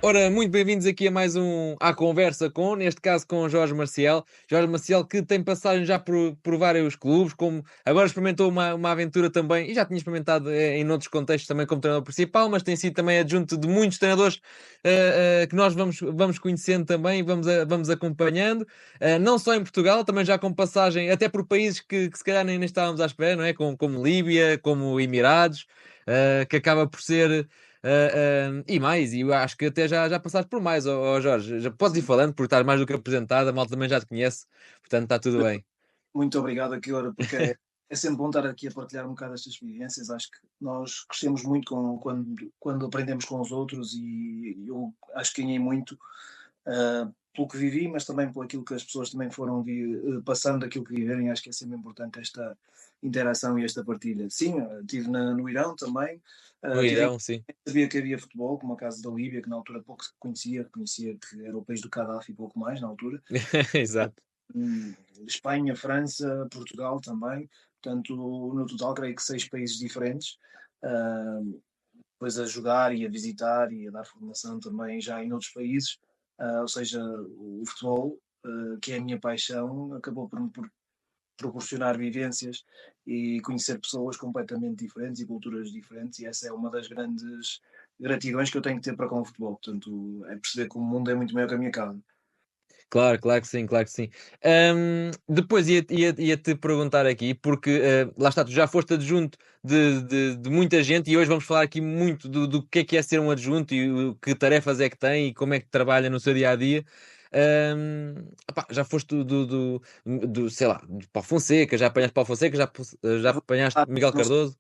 Ora, muito bem-vindos aqui a mais um À Conversa com, neste caso com o Jorge Marcial. Jorge Marcial que tem passagem já por vários clubes, como agora experimentou uma aventura também, e já tinha experimentado em outros contextos também como treinador principal, mas tem sido também adjunto de muitos treinadores que nós vamos conhecendo também e vamos acompanhando, não só em Portugal, também já com passagem até por países que se calhar nem estávamos à espera, não é? Como Líbia, como Emirados, que acaba por ser e mais, e eu acho que até já passaste por mais, Jorge. Já podes ir Sim, falando, por estar mais do que apresentado, a malta também já te conhece, portanto está tudo bem. muito obrigado aqui, ora, porque é sempre bom estar aqui a partilhar um bocado estas experiências. Acho que nós crescemos muito quando aprendemos com os outros e eu acho que ganhei muito pelo que vivi, mas também por aquilo que as pessoas também foram passando aquilo que viverem. Acho que é sempre importante esta interação e esta partilha. Sim, estive no Irão também, No tive Irão, sim. sabia que havia futebol, como a caso da Líbia, que na altura pouco se conhecia, reconhecia que era o país do Gaddafi e pouco mais na altura. Exato. Espanha, França, Portugal também, portanto, no total creio que 6 países diferentes, ah, depois a jogar e a visitar e a dar formação também já em outros países, ou seja, o futebol, que é a minha paixão, acabou por me proporcionar vivências e conhecer pessoas completamente diferentes e culturas diferentes, e essa é uma das grandes gratidões que eu tenho que ter para com o futebol, portanto, é perceber que o mundo é muito maior que a minha casa. Claro, claro que sim, claro que sim. Depois ia-te perguntar aqui, porque lá está, tu já foste adjunto de muita gente e hoje vamos falar aqui muito do que é ser um adjunto e que tarefas é que tem e como é que trabalha no seu dia a dia. Já foste sei lá, do Paulo Fonseca, já apanhaste Paulo Fonseca, já apanhaste Miguel Cardoso?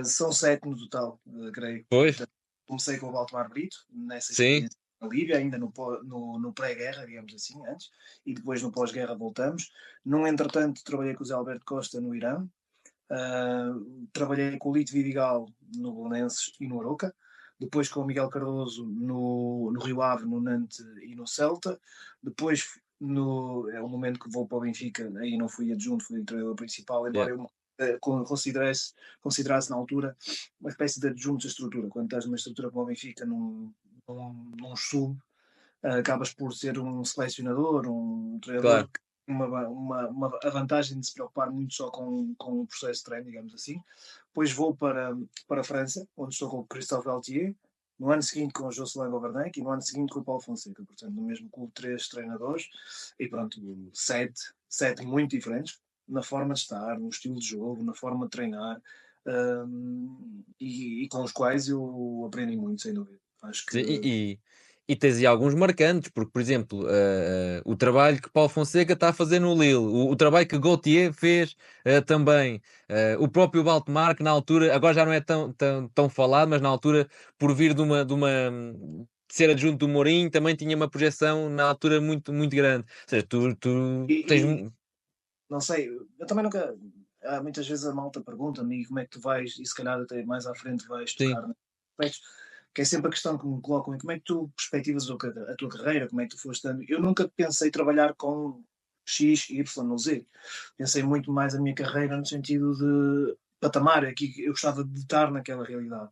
São 7 no total, creio. Pois, Portanto, comecei com o Valdemar Brito, nessa sim, experiência na Líbia, ainda no pré-guerra, digamos assim, antes, e depois no pós-guerra voltamos. No entretanto, trabalhei com o Zé Alberto Costa no Irão, ah, trabalhei com o Lito Vidigal no Belenenses e no Aroca, depois com o Miguel Cardoso no Rio Ave, no Nantes e no Celta, depois é o momento que vou para o Benfica, aí não fui adjunto, fui treinador principal, yeah, embora eu considerasse na altura uma espécie de adjunto da estrutura. Quando estás numa estrutura como o Benfica, num sub, acabas por ser um selecionador, um treinador claro. que tem a vantagem de se preocupar muito só com o processo de treino, digamos assim. Depois vou para a França, onde estou com o Christophe Galtier, no ano seguinte com o Jocelyn Governac e no ano seguinte com o Paulo Fonseca. Portanto, no mesmo clube, 3 treinadores e pronto, sete muito diferentes na forma de estar, no estilo de jogo, na forma de treinar, e com os quais eu aprendi muito, sem dúvida. Acho que Sim, e tens aí alguns marcantes, porque, por exemplo, o trabalho que Paulo Fonseca está a fazer no Lille, o trabalho que Gaultier fez também, o próprio Baltemar, que na altura, agora já não é tão falado, mas na altura, por vir de ser adjunto do Mourinho, também tinha uma projeção na altura muito, muito grande. Ou seja, tu tens. e não sei, eu também nunca. Há muitas vezes a malta pergunta-me como é que tu vais, e se calhar até mais à frente vais Sim, tocar nesses aspectos, que é sempre a questão que me colocam: como é que tu perspectivas a tua carreira, como é que tu foste dando. Eu nunca pensei trabalhar com X, Y ou Z. Pensei muito mais a minha carreira no sentido de patamar, aqui eu gostava de estar naquela realidade.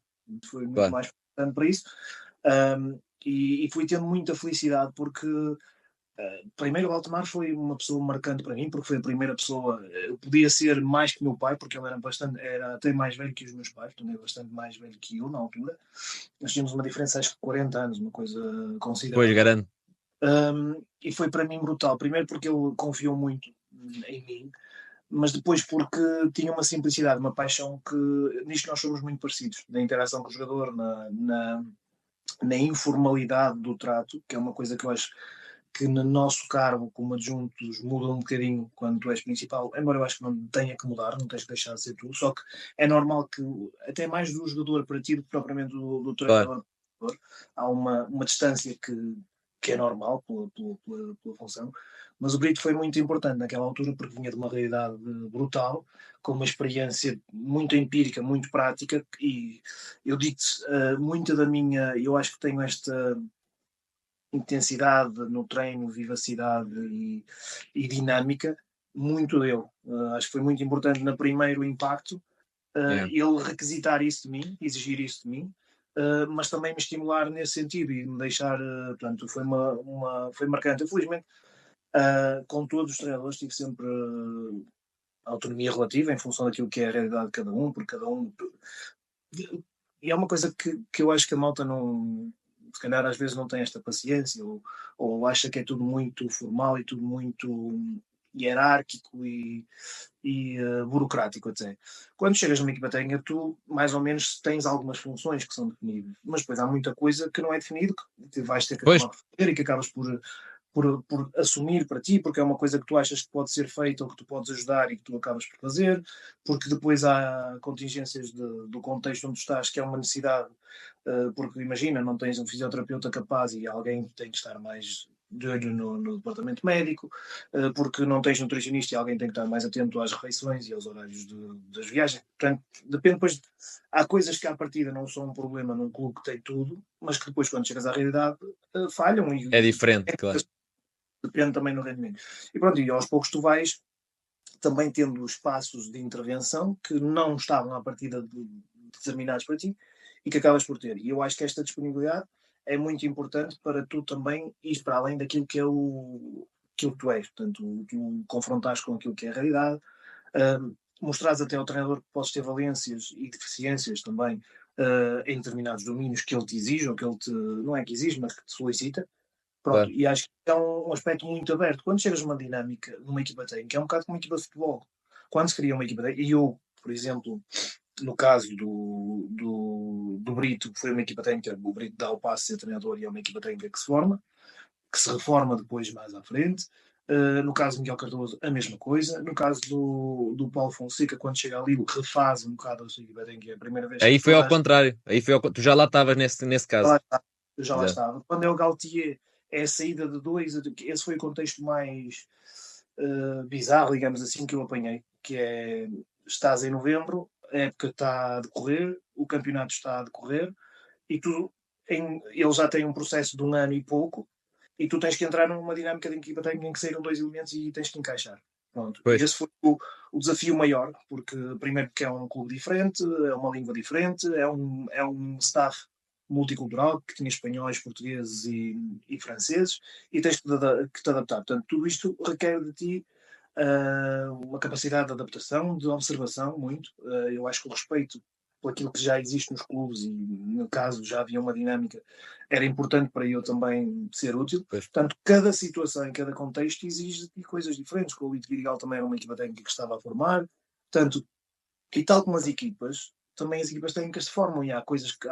Foi muito claro. mais importante para isso. E fui tendo muita felicidade porque primeiro, o Altomar foi uma pessoa marcante para mim, porque foi a primeira pessoa. Eu podia ser mais que meu pai, porque ele era até mais velho que os meus pais, também bastante mais velho que eu na altura. Nós tínhamos uma diferença, acho que 40 anos, uma coisa Pois, considerável. garanto. E foi para mim brutal. Primeiro, porque ele confiou muito em mim, mas depois porque tinha uma simplicidade, uma paixão que nisto nós somos muito parecidos, na interação com o jogador, na informalidade do trato, que é uma coisa que eu acho que no nosso cargo como adjuntos muda um bocadinho quando tu és principal, embora eu acho que não tenha que mudar, não tens que deixar de ser tu, só que é normal que, até mais do jogador para ti do que propriamente do Claro. treinador, há uma distância que é normal pela função, mas o Brito foi muito importante naquela altura porque vinha de uma realidade brutal, com uma experiência muito empírica, muito prática, e eu digo muita da minha, eu acho que tenho esta intensidade no treino, vivacidade e dinâmica, muito dele. Acho que foi muito importante no primeiro impacto Yeah. ele requisitar isso de mim, exigir isso de mim, mas também me estimular nesse sentido e me deixar, portanto, foi marcante. Infelizmente, com todos os treinadores tive sempre autonomia relativa em função daquilo que é a realidade de cada um, porque cada um. E é uma coisa que eu acho que a malta não. Se calhar às vezes não tem esta paciência, ou acha que é tudo muito formal e tudo muito hierárquico e burocrático até. Quando chegas numa equipa técnica, tu mais ou menos tens algumas funções que são definidas, mas depois há muita coisa que não é definido, que vais ter que Pois, acabar por fazer e que acabas por assumir para ti, porque é uma coisa que tu achas que pode ser feita ou que tu podes ajudar e que tu acabas por fazer, porque depois há contingências do contexto onde tu estás, que é uma necessidade, porque imagina, não tens um fisioterapeuta capaz e alguém tem que estar mais de olho no departamento médico, porque não tens nutricionista e alguém tem que estar mais atento às refeições e aos horários das viagens. Portanto, depende depois. Há coisas que à partida não são um problema num clube que tem tudo, mas que depois, quando chegas à realidade, falham é e diferente, claro. depende também do rendimento. E pronto, e aos poucos tu vais também tendo espaços de intervenção que não estavam à partida determinados para ti e que acabas por ter. E eu acho que esta disponibilidade é muito importante para tu também ir para além daquilo que é aquilo que tu és. Portanto, tu confrontares com aquilo que é a realidade, mostrares até ao treinador que podes ter valências e deficiências também em determinados domínios que ele te exige, ou que ele te, não é que exige, mas que te solicita. Pronto, Claro. e acho que é um aspecto muito aberto. Quando chegas numa dinâmica, numa equipa técnica, é um bocado como uma equipa de futebol. Quando se cria uma equipa técnica, e eu, por exemplo, no caso do Brito, que foi uma equipa técnica, o Brito dá o passo a ser treinador e é uma equipa técnica que se forma, que se reforma depois mais à frente. No caso do Miguel Cardoso, a mesma coisa. No caso do Paulo Fonseca, quando chega ali, refaz um bocado a sua equipa técnica, é a primeira vez que Aí foi ao toda a contrário. Tu já lá estavas nesse já caso. lá estava. Já lá Exato. estava. Quando é o Galtier, é a saída de dois, esse foi o contexto mais bizarro, digamos assim, que eu apanhei, que é, estás em novembro, a época está a decorrer, o campeonato está a decorrer, e tu, ele já tem um processo de um ano e pouco, e tu tens que entrar numa dinâmica de equipa técnica em que saíram dois elementos e tens que encaixar. Pronto. E Pois, esse foi o desafio maior, porque primeiro que é um clube diferente, é uma língua diferente, é um staff multicultural, que tinha espanhóis, portugueses e franceses, e tens que te adaptar. Portanto, tudo isto requer de ti uma capacidade de adaptação, de observação, muito. Eu acho que o respeito por aquilo que já existe nos clubes, e no caso já havia uma dinâmica, era importante para eu também ser útil. pois. Portanto, cada situação, em cada contexto, exige de ti coisas diferentes. O Lito Vidigal também era uma equipa técnica que estava a formar. Portanto, e tal como as equipas, também as equipas técnicas se formam e há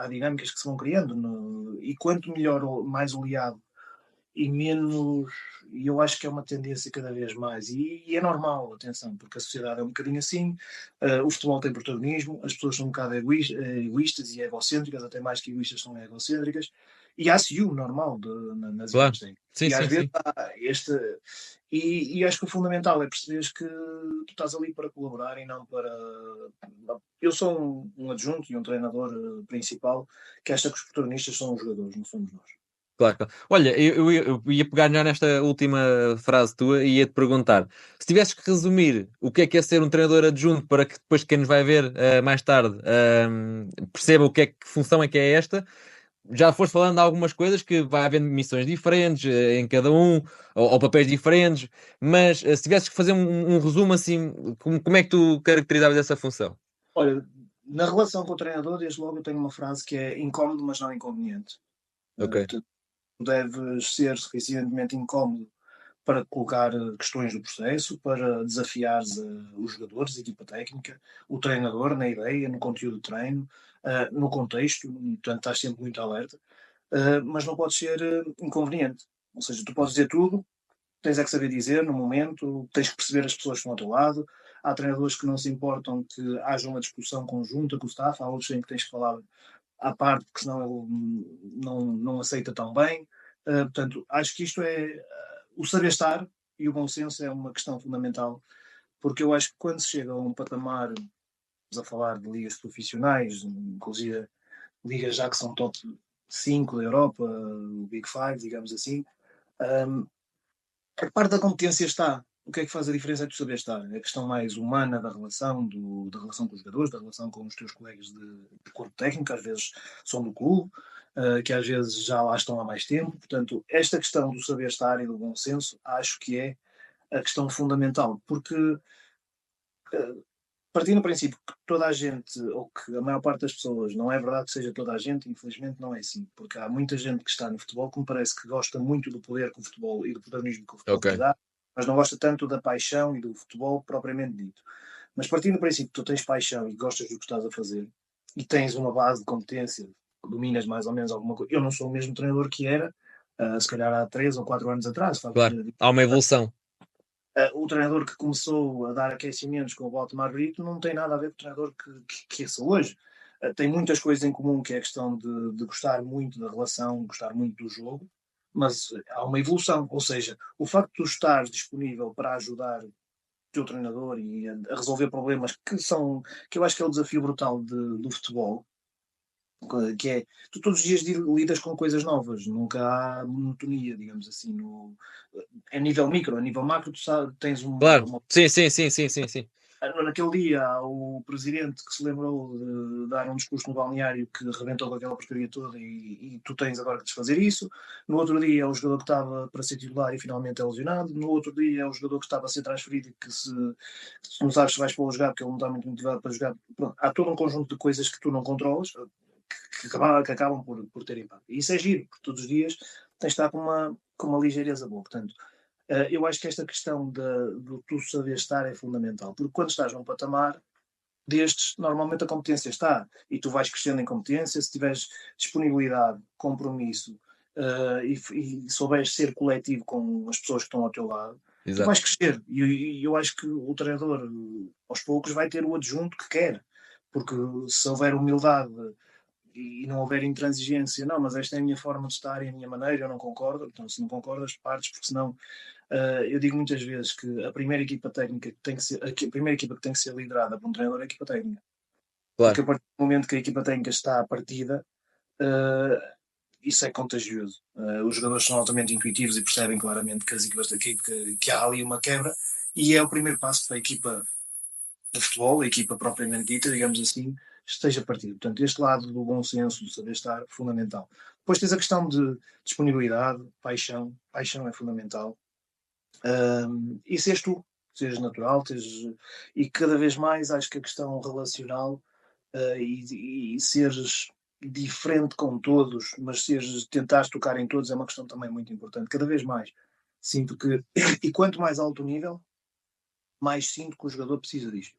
dinâmicas que se vão criando. E quanto melhor, mais oleado e menos. E eu acho que é uma tendência cada vez mais. E é normal, atenção, porque a sociedade é um bocadinho assim. O futebol tem protagonismo, as pessoas são um bocado egoístas e egocêntricas, até mais que egoístas são egocêntricas. E há ciúme normal nas Claro. equipas técnicas. Sim, E às sim, vezes sim. há este. E acho que o fundamental é perceberes que tu estás ali para colaborar e não para. Eu sou um adjunto e um treinador principal que acha que os protagonistas são os jogadores, não somos nós. Claro, claro. Olha, eu ia pegar já nesta última frase tua e ia-te perguntar: se tivesses que resumir o que é ser um treinador adjunto para que depois quem nos vai ver mais tarde perceba que função é que é esta, já foste falando de algumas coisas que vai havendo missões diferentes em cada um, ou papéis diferentes, mas se tivesses que fazer um resumo assim, como é que tu caracterizavas essa função? Olha, na relação com o treinador, desde logo eu tenho uma frase que é incómodo, mas não inconveniente. Ok, Tu deves ser suficientemente incómodo para colocar questões do processo, para desafiares os jogadores, a equipa técnica, o treinador na ideia, no conteúdo de treino, no contexto, portanto estás sempre muito alerta, mas não podes ser inconveniente. Ou seja, tu podes dizer tudo, tens é que saber dizer no momento, tens que perceber as pessoas que estão ao teu lado. Há treinadores que não se importam que haja uma discussão conjunta com o staff, há outros em que tens que falar à parte, porque senão ele não aceita tão bem. Portanto, acho que isto é o saber estar e o bom senso é uma questão fundamental, porque eu acho que quando se chega a um patamar, a falar de ligas profissionais, inclusive ligas já que são top 5 da Europa, o Big Five, digamos assim, um, a parte da competência está. o que é que faz a diferença é tu saber estar. É a questão mais humana da relação, da relação com os jogadores, da relação com os teus colegas de corpo técnico, às vezes são do clube, que às vezes já lá estão há mais tempo. Portanto, esta questão do saber estar e do bom senso, acho que é a questão fundamental, porque partindo do princípio que toda a gente, ou que a maior parte das pessoas, não é verdade que seja toda a gente, infelizmente não é assim, porque há muita gente que está no futebol que me parece que gosta muito do poder que o futebol e do protagonismo que o futebol Ok, lhe dá, mas não gosta tanto da paixão e do futebol propriamente dito. Mas partindo do princípio que tu tens paixão e gostas do que estás a fazer, e tens uma base de competência, dominas mais ou menos alguma coisa. Eu não sou o mesmo treinador que era, se calhar há 3 ou 4 anos atrás, claro. Há uma evolução. o treinador que começou a dar aquecimentos com o Valdemar Brito não tem nada a ver com o treinador que é hoje. Tem muitas coisas em comum, que é a questão de gostar muito da relação, gostar muito do jogo, mas há uma evolução. Ou seja, o facto de tu estares disponível para ajudar o teu treinador e a resolver problemas que eu acho que é o desafio brutal do futebol, que é, tu todos os dias lidas com coisas novas, nunca há monotonia, digamos assim, a nível micro, a nível macro, tu tens Claro, sim, sim, sim, sim, sim, sim. naquele dia o presidente que se lembrou de dar um discurso no balneário que rebentou com aquela porcaria toda e tu tens agora que desfazer isso. No outro dia é o jogador que estava para ser titular e finalmente é lesionado. No outro dia é o jogador que estava a ser transferido e que se não sabes se vais para o jogar porque ele não está muito motivado para jogar. Pronto, há todo um conjunto de coisas que tu não controlas que acabam por ter impacto. E isso é giro, porque todos os dias tens de estar com uma ligeireza boa. Portanto, eu acho que esta questão do tu saber estar é fundamental, porque quando estás num patamar destes, normalmente a competência está, e tu vais crescendo em competência, se tiveres disponibilidade, compromisso, e souberes ser coletivo com as pessoas que estão ao teu lado, tu Exato. vais crescer, e eu acho que o treinador, aos poucos, vai ter o adjunto que quer, porque se houver humildade e não houver intransigência, não, mas esta é a minha forma de estar e a minha maneira, eu não concordo, então se não concordas, partes, porque senão eu digo muitas vezes que a primeira equipa técnica que tem que ser, a primeira equipa que tem que ser liderada por um treinador é a equipa técnica. Porque Claro. a partir do momento que a equipa técnica está à partida, uh, isso é contagioso. Os jogadores são altamente intuitivos e percebem claramente que as equipas daqui, que há ali uma quebra, e é o primeiro passo para a equipa de futebol, a equipa propriamente dita, digamos assim, esteja partida. Portanto, este lado do bom senso, do saber estar, fundamental. Depois tens a questão de disponibilidade, paixão. Paixão é fundamental. E seres tu, seres natural, e cada vez mais acho que a questão relacional e seres diferente com todos, mas tentares tocar em todos é uma questão também muito importante. Cada vez mais sinto que, e quanto mais alto o nível, mais sinto que o jogador precisa disto.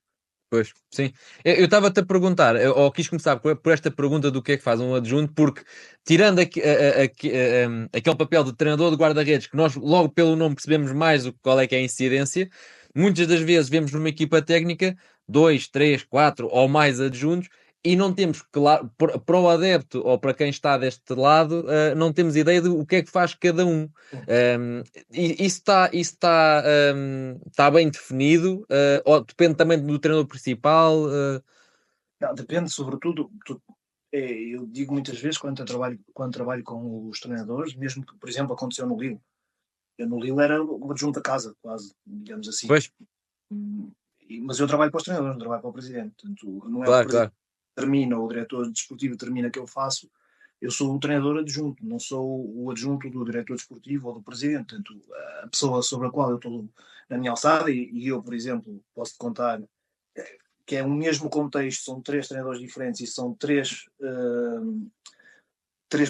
Pois, sim. Eu estava-te a perguntar, ou quis começar por esta pergunta do que é que faz um adjunto, porque tirando aquele papel de treinador de guarda-redes, que nós logo pelo nome percebemos mais qual é que é a incidência, muitas das vezes vemos numa equipa técnica 2, 3, 4 ou mais adjuntos e não temos, claro, para o adepto ou para quem está deste lado, não temos ideia do que é que faz cada um. Um, está bem definido, ou depende também do treinador principal. Não, depende, sobretudo, eu digo muitas vezes quando trabalho com os treinadores, mesmo que, por exemplo, aconteceu no Lille. Eu no Lille era o adjunto da casa, quase, digamos assim. Pois, Mas eu trabalho para os treinadores, não trabalho para o presidente. Portanto, não é o claro, presidente claro, que termina, ou o diretor desportivo termina que eu faço. Eu sou o treinador adjunto, não sou o adjunto do diretor desportivo ou do presidente. Portanto, a pessoa sobre a qual eu estou na minha alçada, e eu, por exemplo, posso-te contar que é o mesmo contexto, são 3 treinadores diferentes e são três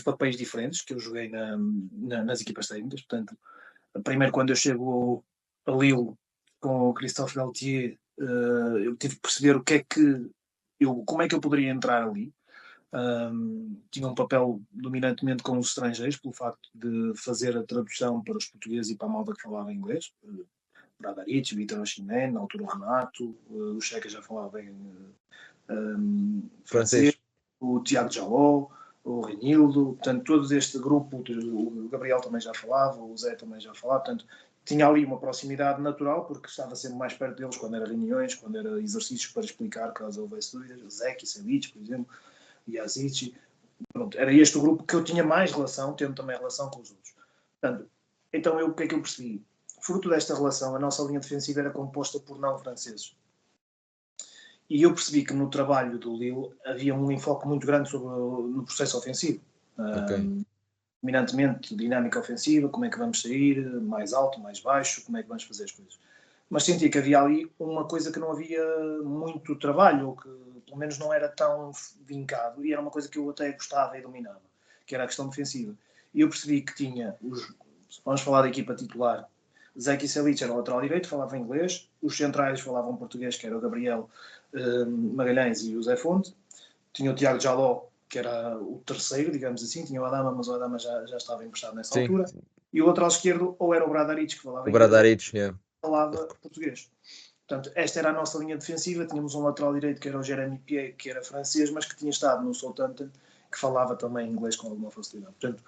papéis diferentes que eu joguei nas equipas técnicas. Portanto, primeiro quando eu chego a Lille com o Christophe Galtier, eu tive que perceber como é que eu poderia entrar ali. Tinha um papel dominantemente com os estrangeiros, pelo facto de fazer a tradução para os portugueses e para a malta que falava inglês. Bradaric, Vitor Osimhen, na altura o Renato, o Checa já falava em francês, francês. o Tiago Jaló, o Renildo, portanto, todo este grupo, o Gabriel também já falava, o Zé também já falava, portanto, tinha ali uma proximidade natural, porque estava sempre mais perto deles quando era reuniões, quando era exercícios para explicar, caso houvesse dúvidas, Zé, Savic, por exemplo, Yazici, pronto, era este o grupo que eu tinha mais relação, tendo também relação com os outros. Portanto, então o que é que eu percebi? fruto desta relação, a nossa linha defensiva era composta por não franceses. E eu percebi que no trabalho do Lille havia um enfoque muito grande no processo ofensivo. Ok. Dominantemente dinâmica ofensiva, como é que vamos sair, mais alto, mais baixo, como é que vamos fazer as coisas. Mas senti que havia ali uma coisa que não havia muito trabalho, ou que pelo menos não era tão vincado, e era uma coisa que eu até gostava e dominava, que era a questão defensiva. E eu percebi que tinha, vamos falar da equipa titular, Zeki Selic era o lateral direito, falava inglês, os centrais falavam português, que era o Gabriel Magalhães e o Zé Fonte, tinha o Tiago Jaló, que era o terceiro, digamos assim, tinha o Adama, mas o Adama já estava emprestado nessa Sim, altura, e o outro ao esquerdo ou era o Bradaric, que falava o inglês, ou Bradaric, yeah. falava português. Portanto, esta era a nossa linha defensiva, tínhamos um lateral direito que era o Jeremy Pied, que era francês, mas que tinha estado no Southampton, que falava também inglês com alguma facilidade. Portanto,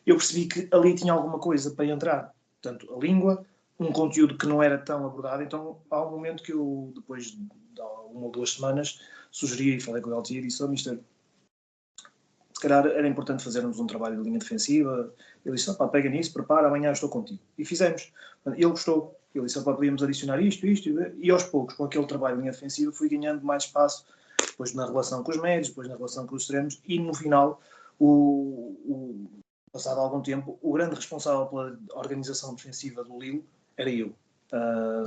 eu percebi que ali tinha alguma coisa para entrar. Portanto, a língua, um conteúdo que não era tão abordado, então há um momento que eu, depois de 1 ou 2 semanas, sugeri e falei com o Galtier e disse, oh, Mister, se calhar era importante fazermos um trabalho de linha defensiva. Ele disse, pá, pega nisso, prepara, amanhã estou contigo. E fizemos. Ele gostou. Ele disse, pá, podíamos adicionar isto, e aos poucos, com aquele trabalho de linha defensiva, fui ganhando mais espaço, depois na relação com os médios, depois na relação com os extremos, e no final, passado algum tempo, o grande responsável pela organização defensiva do Lille era eu.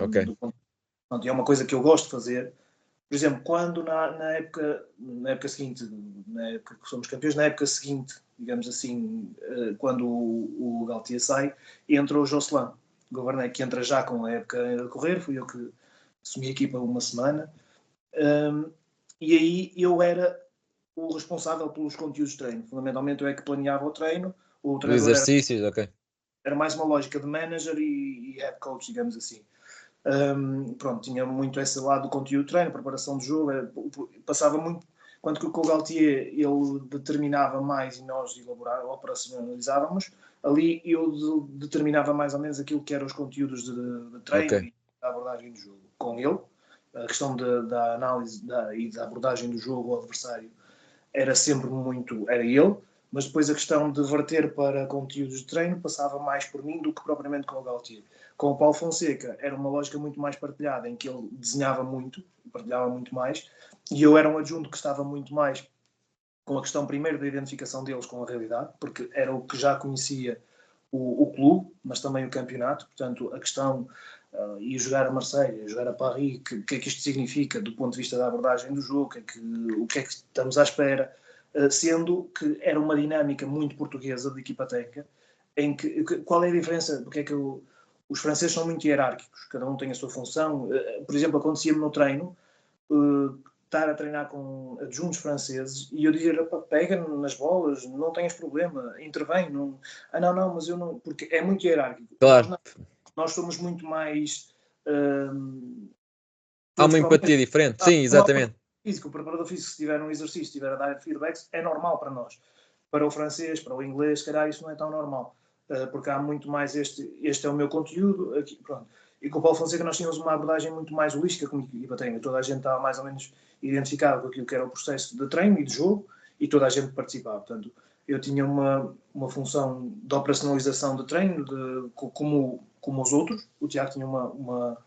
Ok. E é uma coisa que eu gosto de fazer. Por exemplo, quando na época seguinte, na época que somos campeões, na época seguinte, digamos assim, quando o Galtier sai, entra o Josselin Governet, que entra já com a época a correr, fui eu que assumi a equipa uma semana, e aí eu era o responsável pelos conteúdos de treino. Fundamentalmente eu é que planeava o treino, o Os treinador exercícios, ok. era mais uma lógica de manager e head coach, digamos assim. Pronto, tinha muito esse lado do conteúdo de treino, preparação de jogo, passava muito, quanto que com o Galtier ele determinava mais e nós operacionalizávamos, ali eu determinava mais ou menos aquilo que eram os conteúdos de treino Ok. e da abordagem do jogo com ele. A questão da análise e da abordagem do jogo ao adversário era sempre muito, era ele, mas depois a questão de verter para conteúdos de treino passava mais por mim do que propriamente com o Galtier. Com o Paulo Fonseca era uma lógica muito mais partilhada, em que ele desenhava muito, partilhava muito mais, e eu era um adjunto que estava muito mais com a questão primeiro da identificação deles com a realidade, porque era o que já conhecia o clube, mas também o campeonato, portanto a questão ir jogar a Marseille, jogar a Paris, o que é que isto significa do ponto de vista da abordagem do jogo, o que é que estamos à espera, sendo que era uma dinâmica muito portuguesa de equipa técnica, em que qual é a diferença, porque é que os franceses são muito hierárquicos, cada um tem a sua função, por exemplo, acontecia-me no treino, estar a treinar com adjuntos franceses e eu dizer, pega nas bolas, não tens problema, intervém, não, não, mas eu não, porque é muito hierárquico. Claro. Nós somos muito mais Há todos uma para o mesmo. empatia diferente. Sim, exatamente. O preparador físico, se tiver um exercício, se estiver a dar feedbacks, é normal para nós. Para o francês, para o inglês, se calhar isso não é tão normal, porque há muito mais este é o meu conteúdo, aqui, pronto. E com o Paulo Fonseca nós tínhamos uma abordagem muito mais holística como equipa técnica. Toda a gente estava mais ou menos identificada com aquilo que era o processo de treino e de jogo e toda a gente participava. Portanto, eu tinha uma função de operacionalização de treino, como os outros. O Tiago tinha uma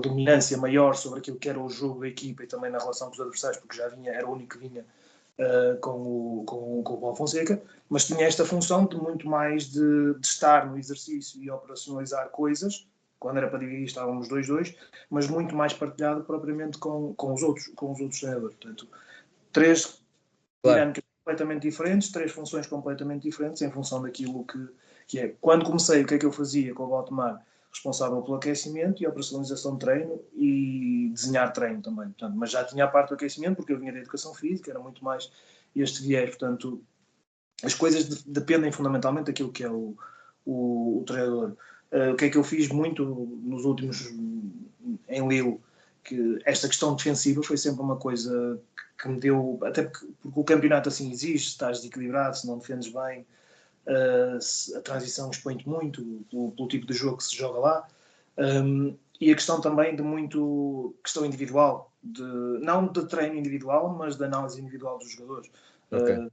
dominância maior sobre aquilo que era o jogo da equipa e também na relação com os adversários, porque já vinha, era o único que vinha com o Paulo Fonseca, mas tinha esta função de muito mais de estar no exercício e operacionalizar coisas, quando era para dividir estávamos 2-2, mas muito mais partilhado propriamente com os outros treinadores. Portanto, 3 Claro. dinâmicas completamente diferentes, 3 funções completamente diferentes em função daquilo que é. Quando comecei, o que é que eu fazia com o Baltomar? Responsável pelo aquecimento e operacionalização de treino e desenhar treino também. Portanto, mas já tinha a parte do aquecimento, porque eu vinha da educação física, era muito mais este viés. Portanto, as coisas dependem fundamentalmente daquilo que é o treinador. O que é que eu fiz muito nos últimos em Lille, que esta questão defensiva foi sempre uma coisa que me deu, até porque o campeonato assim exige, se estás desequilibrado, se não defendes bem, a transição expõe-te muito pelo tipo de jogo que se joga lá, e a questão também de muito questão individual, não de treino individual, mas de análise individual dos jogadores. Ok.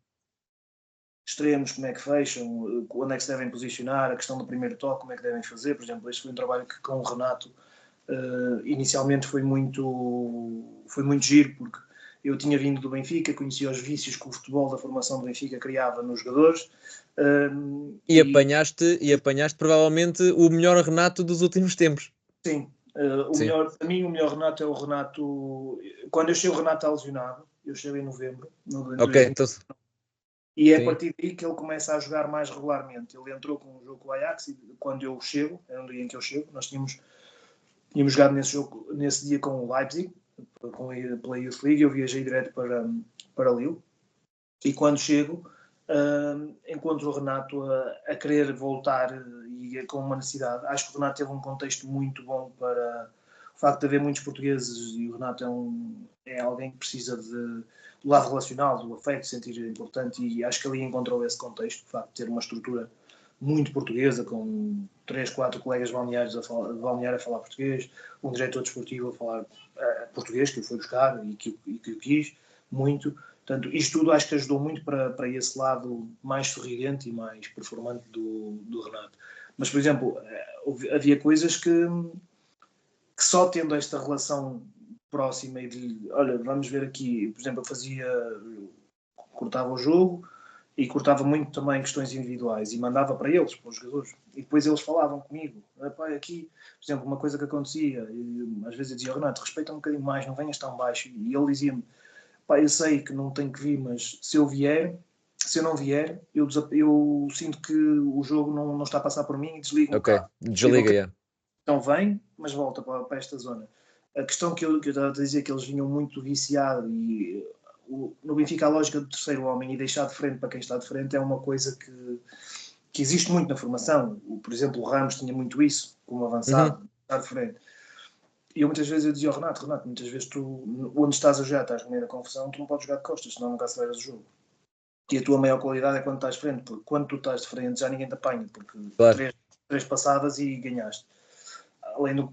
extremos, como é que fecham, onde é que se devem posicionar, a questão do primeiro toque, como é que devem fazer. Por exemplo, este foi um trabalho que com o Renato inicialmente foi muito giro, porque eu tinha vindo do Benfica, conhecia os vícios que o futebol da formação do Benfica criava nos jogadores. E apanhaste provavelmente o melhor Renato dos últimos tempos. Sim, Sim. para mim o melhor Renato é o Renato. Quando eu achei o Renato está lesionado, eu cheguei em novembro de Ok, 2000, então e é a sim. partir daí que ele começa a jogar mais regularmente. Ele entrou com um jogo com o Ajax, e quando eu chego, é um dia em que eu chego, nós tínhamos jogado nesse dia com o Leipzig, pela Youth League. Eu viajei direto para Lille, e quando chego encontro o Renato a querer voltar e com uma necessidade. Acho que o Renato teve um contexto muito bom para o facto de haver muitos portugueses, e o Renato é alguém que precisa do lado relacional, do afeto, de sentir importante, e acho que ali encontrou esse contexto, o facto de ter uma estrutura muito portuguesa, com 3, 4 colegas balneários balneário a falar português, um diretor desportivo a falar português, que eu fui buscar e que eu quis muito. Portanto, isto tudo acho que ajudou muito para esse lado mais sorridente e mais performante do Renato. Mas, por exemplo, havia coisas que só tendo esta relação próxima e de, olha, vamos ver aqui, por exemplo, cortava o jogo e cortava muito também questões individuais e mandava para eles, para os jogadores. E depois eles falavam comigo. Aqui, por exemplo, uma coisa que acontecia, às vezes eu dizia, Renato, respeita um bocadinho mais, não venhas tão baixo. E ele dizia-me, eu sei que não tenho que vir, mas se eu não vier, eu sinto que o jogo não está a passar por mim e desligo um Ok, bocado. Digo, desliga, ok, yeah. então vem, mas volta para esta zona. A questão que eu estava a dizer, que eles vinham muito viciados, e no Benfica a lógica do terceiro homem e deixar de frente para quem está de frente é uma coisa que existe muito na formação. Por exemplo, o Ramos tinha muito isso, como Uhum. avançado, estar de frente. E eu muitas vezes eu dizia ao Renato, muitas vezes tu, onde estás a jogar, estás no meio da confusão, tu não podes jogar de costas, senão nunca aceleras o jogo. E a tua maior qualidade é quando estás de frente, porque quando tu estás de frente já ninguém te apanha, porque Claro. três passadas e ganhaste. Além do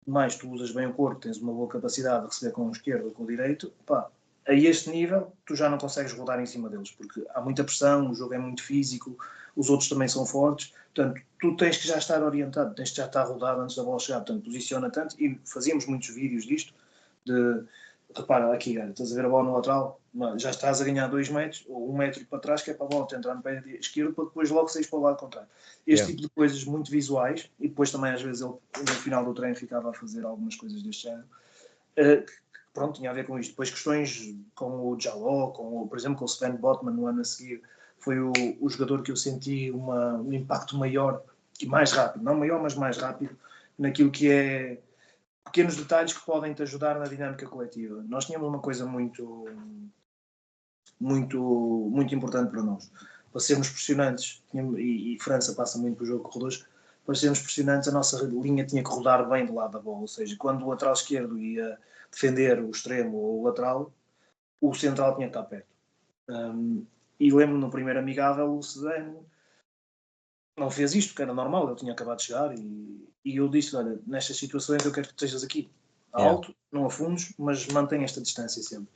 mais, tu usas bem o corpo, tens uma boa capacidade de receber com o esquerdo ou com o direito, pá, a este nível tu já não consegues rodar em cima deles, porque há muita pressão, o jogo é muito físico, os outros também são fortes, portanto, tu tens que já estar orientado, tens que já estar rodado antes da bola chegar, portanto, posiciona tanto, e fazíamos muitos vídeos disto, de, repara, aqui, olha, estás a ver a bola no lateral, já estás a ganhar 2 metros, ou 1 metro para trás, que é para a bola te entrar no pé esquerdo, para depois logo sair para o lado contrário. Este Yeah. tipo de coisas muito visuais, e depois também às vezes ele, no final do treino, ficava a fazer algumas coisas deste género, pronto, tinha a ver com isto. Depois questões com o Jaló, por exemplo, com o Sven Botman no ano a seguir, foi o jogador que eu senti um impacto maior e mais rápido, não maior, mas mais rápido, naquilo que é pequenos detalhes que podem te ajudar na dinâmica coletiva. Nós tínhamos uma coisa muito importante para nós. Para sermos pressionantes, e França passa muito por jogo de corredores, para sermos pressionantes, a nossa linha tinha que rodar bem do lado da bola. Ou seja, quando o lateral esquerdo ia defender o extremo ou o lateral, o central tinha que estar perto. E lembro no primeiro amigável, o Sedano não fez isto, porque era normal, ele tinha acabado de chegar, e eu disse, olha, nestas situações eu quero que tu estejas aqui, Yeah. alto, não afundes, mas mantém esta distância sempre.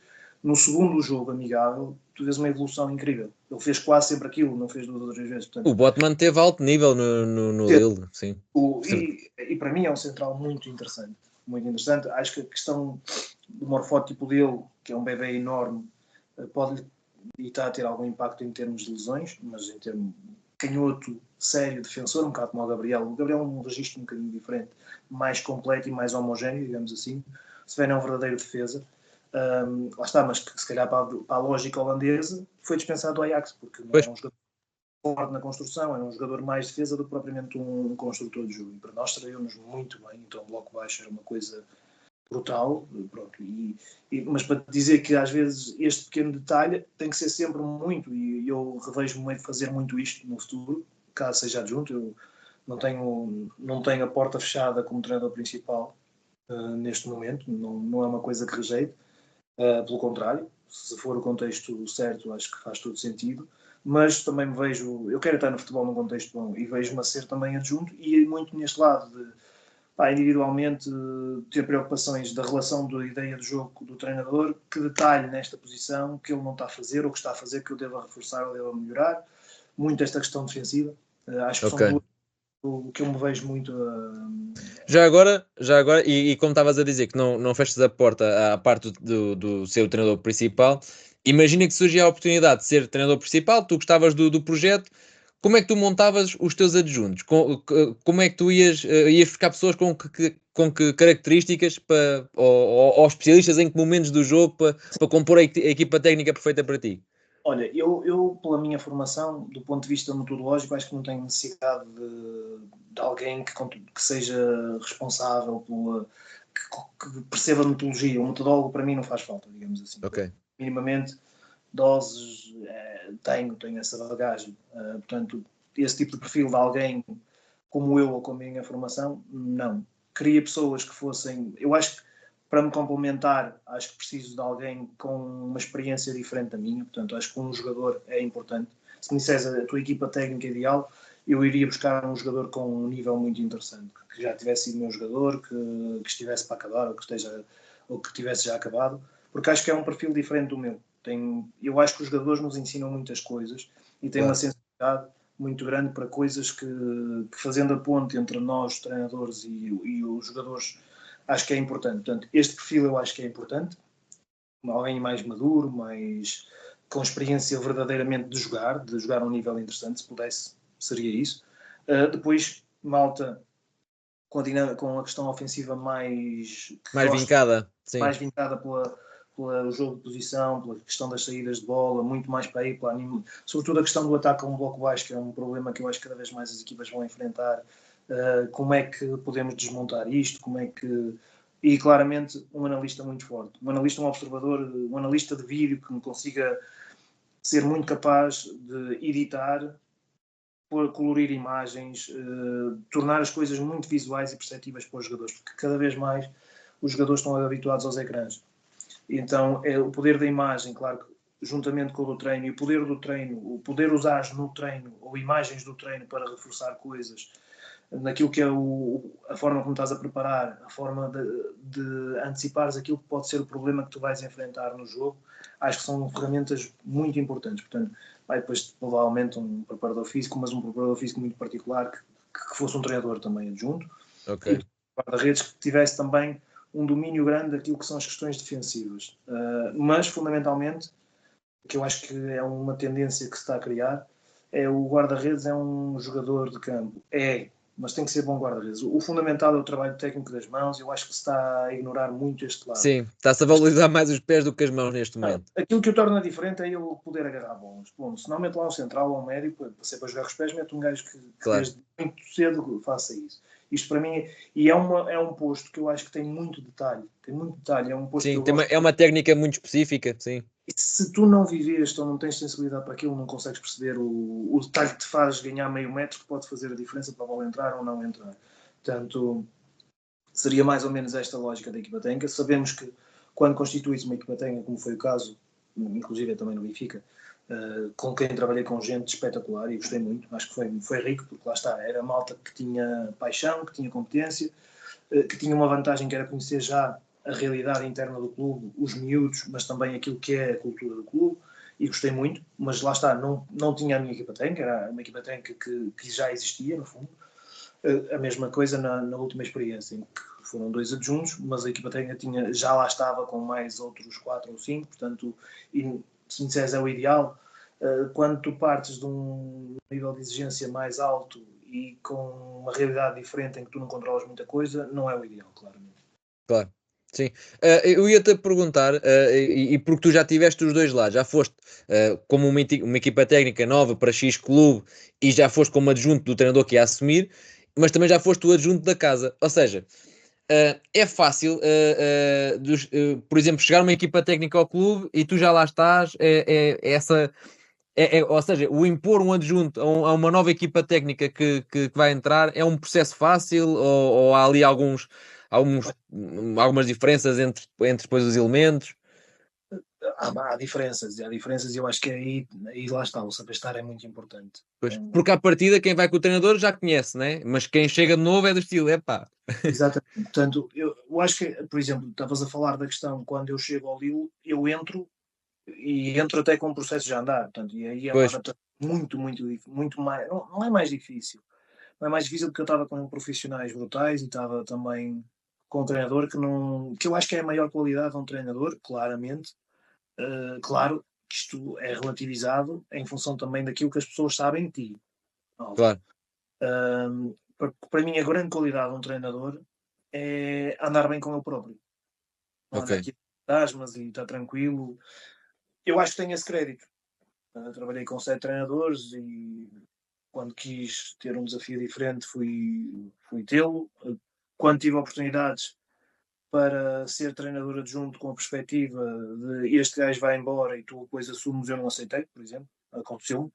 No segundo jogo amigável, tu vês uma evolução incrível. Ele fez quase sempre aquilo, não fez 2 ou 3 vezes. Portanto, O Botman teve alto nível no Lille, sim. e para mim é um central muito interessante. Muito interessante. Acho que a questão do morfótipo dele, que é um bebê enorme, pode estar a ter algum impacto em termos de lesões, mas em termos canhoto, sério, defensor, um bocado como o Gabriel. O Gabriel é um registro um bocadinho diferente, mais completo e mais homogéneo, digamos assim. O Sven é um verdadeiro defesa. Lá está, mas que se calhar para a lógica holandesa foi dispensado do Ajax, porque não Pois. era um jogador forte na construção, era um jogador mais defesa do que propriamente um construtor de jogo. E para nós traiu-nos muito bem, então o bloco baixo era uma coisa brutal, pronto, mas para dizer que às vezes este pequeno detalhe tem que ser sempre muito, e eu revejo-me fazer muito isto no futuro, caso seja adjunto. Eu não tenho a porta fechada como treinador principal neste momento, não é uma coisa que rejeito, pelo contrário, se for o contexto certo, acho que faz todo sentido, mas também me vejo, eu quero estar no futebol num contexto bom, e vejo-me a ser também adjunto, e muito neste lado de Individualmente, ter preocupações da relação da ideia de jogo do treinador, que detalhe nesta posição que ele não está a fazer ou que está a fazer que eu deva reforçar ou deva melhorar. Muito esta questão defensiva. Acho que são Ok. duas o que eu me vejo muito. Já agora, e como estavas a dizer que não fechas a porta à parte do ser o treinador principal, imagina que surgia a oportunidade de ser treinador principal, tu gostavas do projeto, como é que tu montavas os teus adjuntos? Como é que tu ias buscar pessoas com que características ou especialistas em que momentos do jogo para compor a equipa técnica perfeita para ti? Olha, eu, pela minha formação, do ponto de vista metodológico, acho que não tenho necessidade de alguém que seja responsável que perceba a metodologia. O metodólogo, para mim, não faz falta, digamos assim. Ok, Minimamente, doses, tenho essa bagagem. Portanto, esse tipo de perfil de alguém como eu ou com a minha formação, não. Queria pessoas que fossem. Eu acho que para me complementar, acho que preciso de alguém com uma experiência diferente da minha. Portanto, acho que um jogador é importante. Se me disseres a tua equipa técnica ideal, eu iria buscar um jogador com um nível muito interessante, que já tivesse sido meu jogador, que estivesse para acabar ou que tivesse já acabado, porque acho que é um perfil diferente do meu. Eu acho que os jogadores nos ensinam muitas coisas e têm uma claro. sensibilidade muito grande para coisas que fazendo a ponte entre nós, treinadores e os jogadores, acho que é importante. Portanto, este perfil eu acho que é importante. Alguém mais maduro, mais com experiência verdadeiramente de jogar a um nível interessante, se pudesse, seria isso. Depois, malta com a questão ofensiva que Mais gosta vincada, sim. mais vincada pelo jogo de posição, pela questão das saídas de bola, muito mais para aí, sobretudo a questão do ataque a um bloco baixo, que é um problema que eu acho que cada vez mais as equipas vão enfrentar. Como é que podemos desmontar isto? Como é que. E claramente um analista muito forte, um analista, um observador, um analista de vídeo que me consiga ser muito capaz de editar, colorir imagens, tornar as coisas muito visuais e perceptíveis para os jogadores, porque cada vez mais os jogadores estão habituados aos ecrãs. Então, o poder da imagem, claro que juntamente com o do treino, e o poder do treino, o poder usar no treino, ou imagens do treino para reforçar coisas, naquilo que é a forma como estás a preparar, a forma de antecipares aquilo que pode ser o problema que tu vais enfrentar no jogo, acho que são ferramentas muito importantes. Portanto, vai depois provavelmente um preparador físico, mas um preparador físico muito particular que fosse um treinador também adjunto, e Ok. guarda-redes que tivesse também um domínio grande daquilo que são as questões defensivas. Mas, fundamentalmente, o que eu acho que é uma tendência que se está a criar, é o guarda-redes é um jogador de campo. Mas tem que ser bom guarda-redes. O fundamental é o trabalho técnico das mãos, eu acho que se está a ignorar muito este lado. Sim, está-se a valorizar mais os pés do que as mãos neste momento. Aquilo que o torna diferente é ele poder agarrar bolas. Bom, se não mete lá um central ou um médio, para ser para jogar com os pés, mete um gajo que Claro. desde muito cedo faça isso. Isto para mim, é um posto que eu acho que tem muito detalhe. Tem muito detalhe, é um posto que Sim, eu gosto. é uma técnica muito específica, sim. E se tu não vives ou não tens sensibilidade para aquilo, não consegues perceber o detalhe que te faz ganhar meio metro, que pode fazer a diferença para a bola entrar ou não entrar. Portanto, seria mais ou menos esta lógica da equipa técnica. Sabemos que quando constitui-se uma equipa técnica, como foi o caso, inclusive também no Benfica, com quem trabalhei com gente espetacular e gostei muito, acho que foi rico, porque lá está, era malta que tinha paixão, que tinha competência, que tinha uma vantagem que era conhecer já a realidade interna do clube, os miúdos, mas também aquilo que é a cultura do clube, e gostei muito, mas lá está, não tinha a minha equipa técnica, era uma equipa técnica que já existia, no fundo. A mesma coisa na última experiência, em que foram 2 adjuntos, mas a equipa técnica já lá estava com mais outros 4 ou 5, portanto, e, se me disseres é o ideal, quando tu partes de um nível de exigência mais alto e com uma realidade diferente em que tu não controlas muita coisa, não é o ideal, claramente. Claro. Sim. Eu ia-te perguntar, e porque tu já tiveste os dois lados, já foste como uma equipa técnica nova para X clube e já foste como adjunto do treinador que ia assumir, mas também já foste o adjunto da casa. Ou seja, é fácil, por exemplo, chegar uma equipa técnica ao clube e tu já lá estás, essa. Ou seja, o impor um adjunto a uma nova equipa técnica que vai entrar é um processo fácil ou há ali algumas diferenças entre depois os elementos? há diferenças, e eu acho que aí lá está, o saber estar é muito importante. Pois, porque à partida quem vai com o treinador já conhece, né? Mas quem chega de novo é do estilo, epá. Exatamente. Portanto, eu acho que, por exemplo, estavas a falar da questão quando eu chego ao Lille, eu entro até com o processo já a andar. Portanto, e aí é uma Pois, adaptação muito mais, não é mais difícil. Não é mais difícil porque eu estava com profissionais brutais e estava também com um treinador que eu acho que é a maior qualidade de um treinador, claramente. Claro que isto é relativizado em função também daquilo que as pessoas sabem de ti. Óbvio. claro, Para mim, a grande qualidade de um treinador é andar bem com ele próprio. Não ok. anda aqui a fantasmas e está tranquilo. Eu acho que tenho esse crédito. Trabalhei com 7 treinadores e quando quis ter um desafio diferente fui tê-lo. Quando tive oportunidades para ser treinador adjunto com a perspectiva de este gajo vai embora e tu depois assumes, eu não aceitei, por exemplo. Aconteceu-me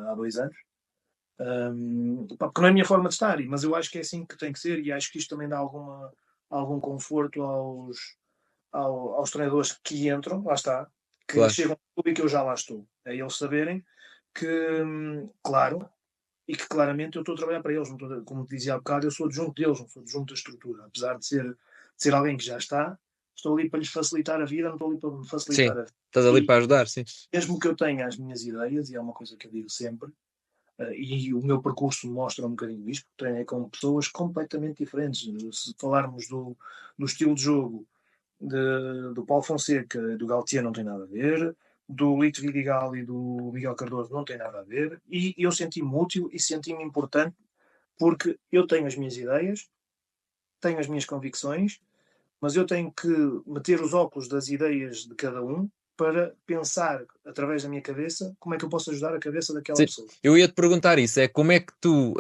há 2 anos. Porque não é a minha forma de estar, mas eu acho que é assim que tem que ser e acho que isto também dá algum conforto aos treinadores que entram, lá está, que Claro. chegam ao clube e que eu já lá estou. É eles saberem que, claro, e que claramente eu estou a trabalhar para eles, não estou, como te dizia há bocado, eu sou adjunto deles, não sou adjunto da estrutura. Apesar de ser alguém que já está, estou ali para lhes facilitar a vida, não estou ali para me Sim, facilitar a vida. estás ali E para ajudar, sim. mesmo que eu tenha as minhas ideias, e é uma coisa que eu digo sempre, e o meu percurso mostra um bocadinho isto, porque treinei com pessoas completamente diferentes. Se falarmos do estilo de jogo do Paulo Fonseca, do Galtier, não tem nada a ver, do Lito Vidigal e do Miguel Cardoso não tem nada a ver, e eu senti-me útil e senti-me importante porque eu tenho as minhas ideias, tenho as minhas convicções, mas eu tenho que meter os óculos das ideias de cada um para pensar através da minha cabeça como é que eu posso ajudar a cabeça daquela Sim, pessoa. eu ia-te perguntar isso, é como é que tu,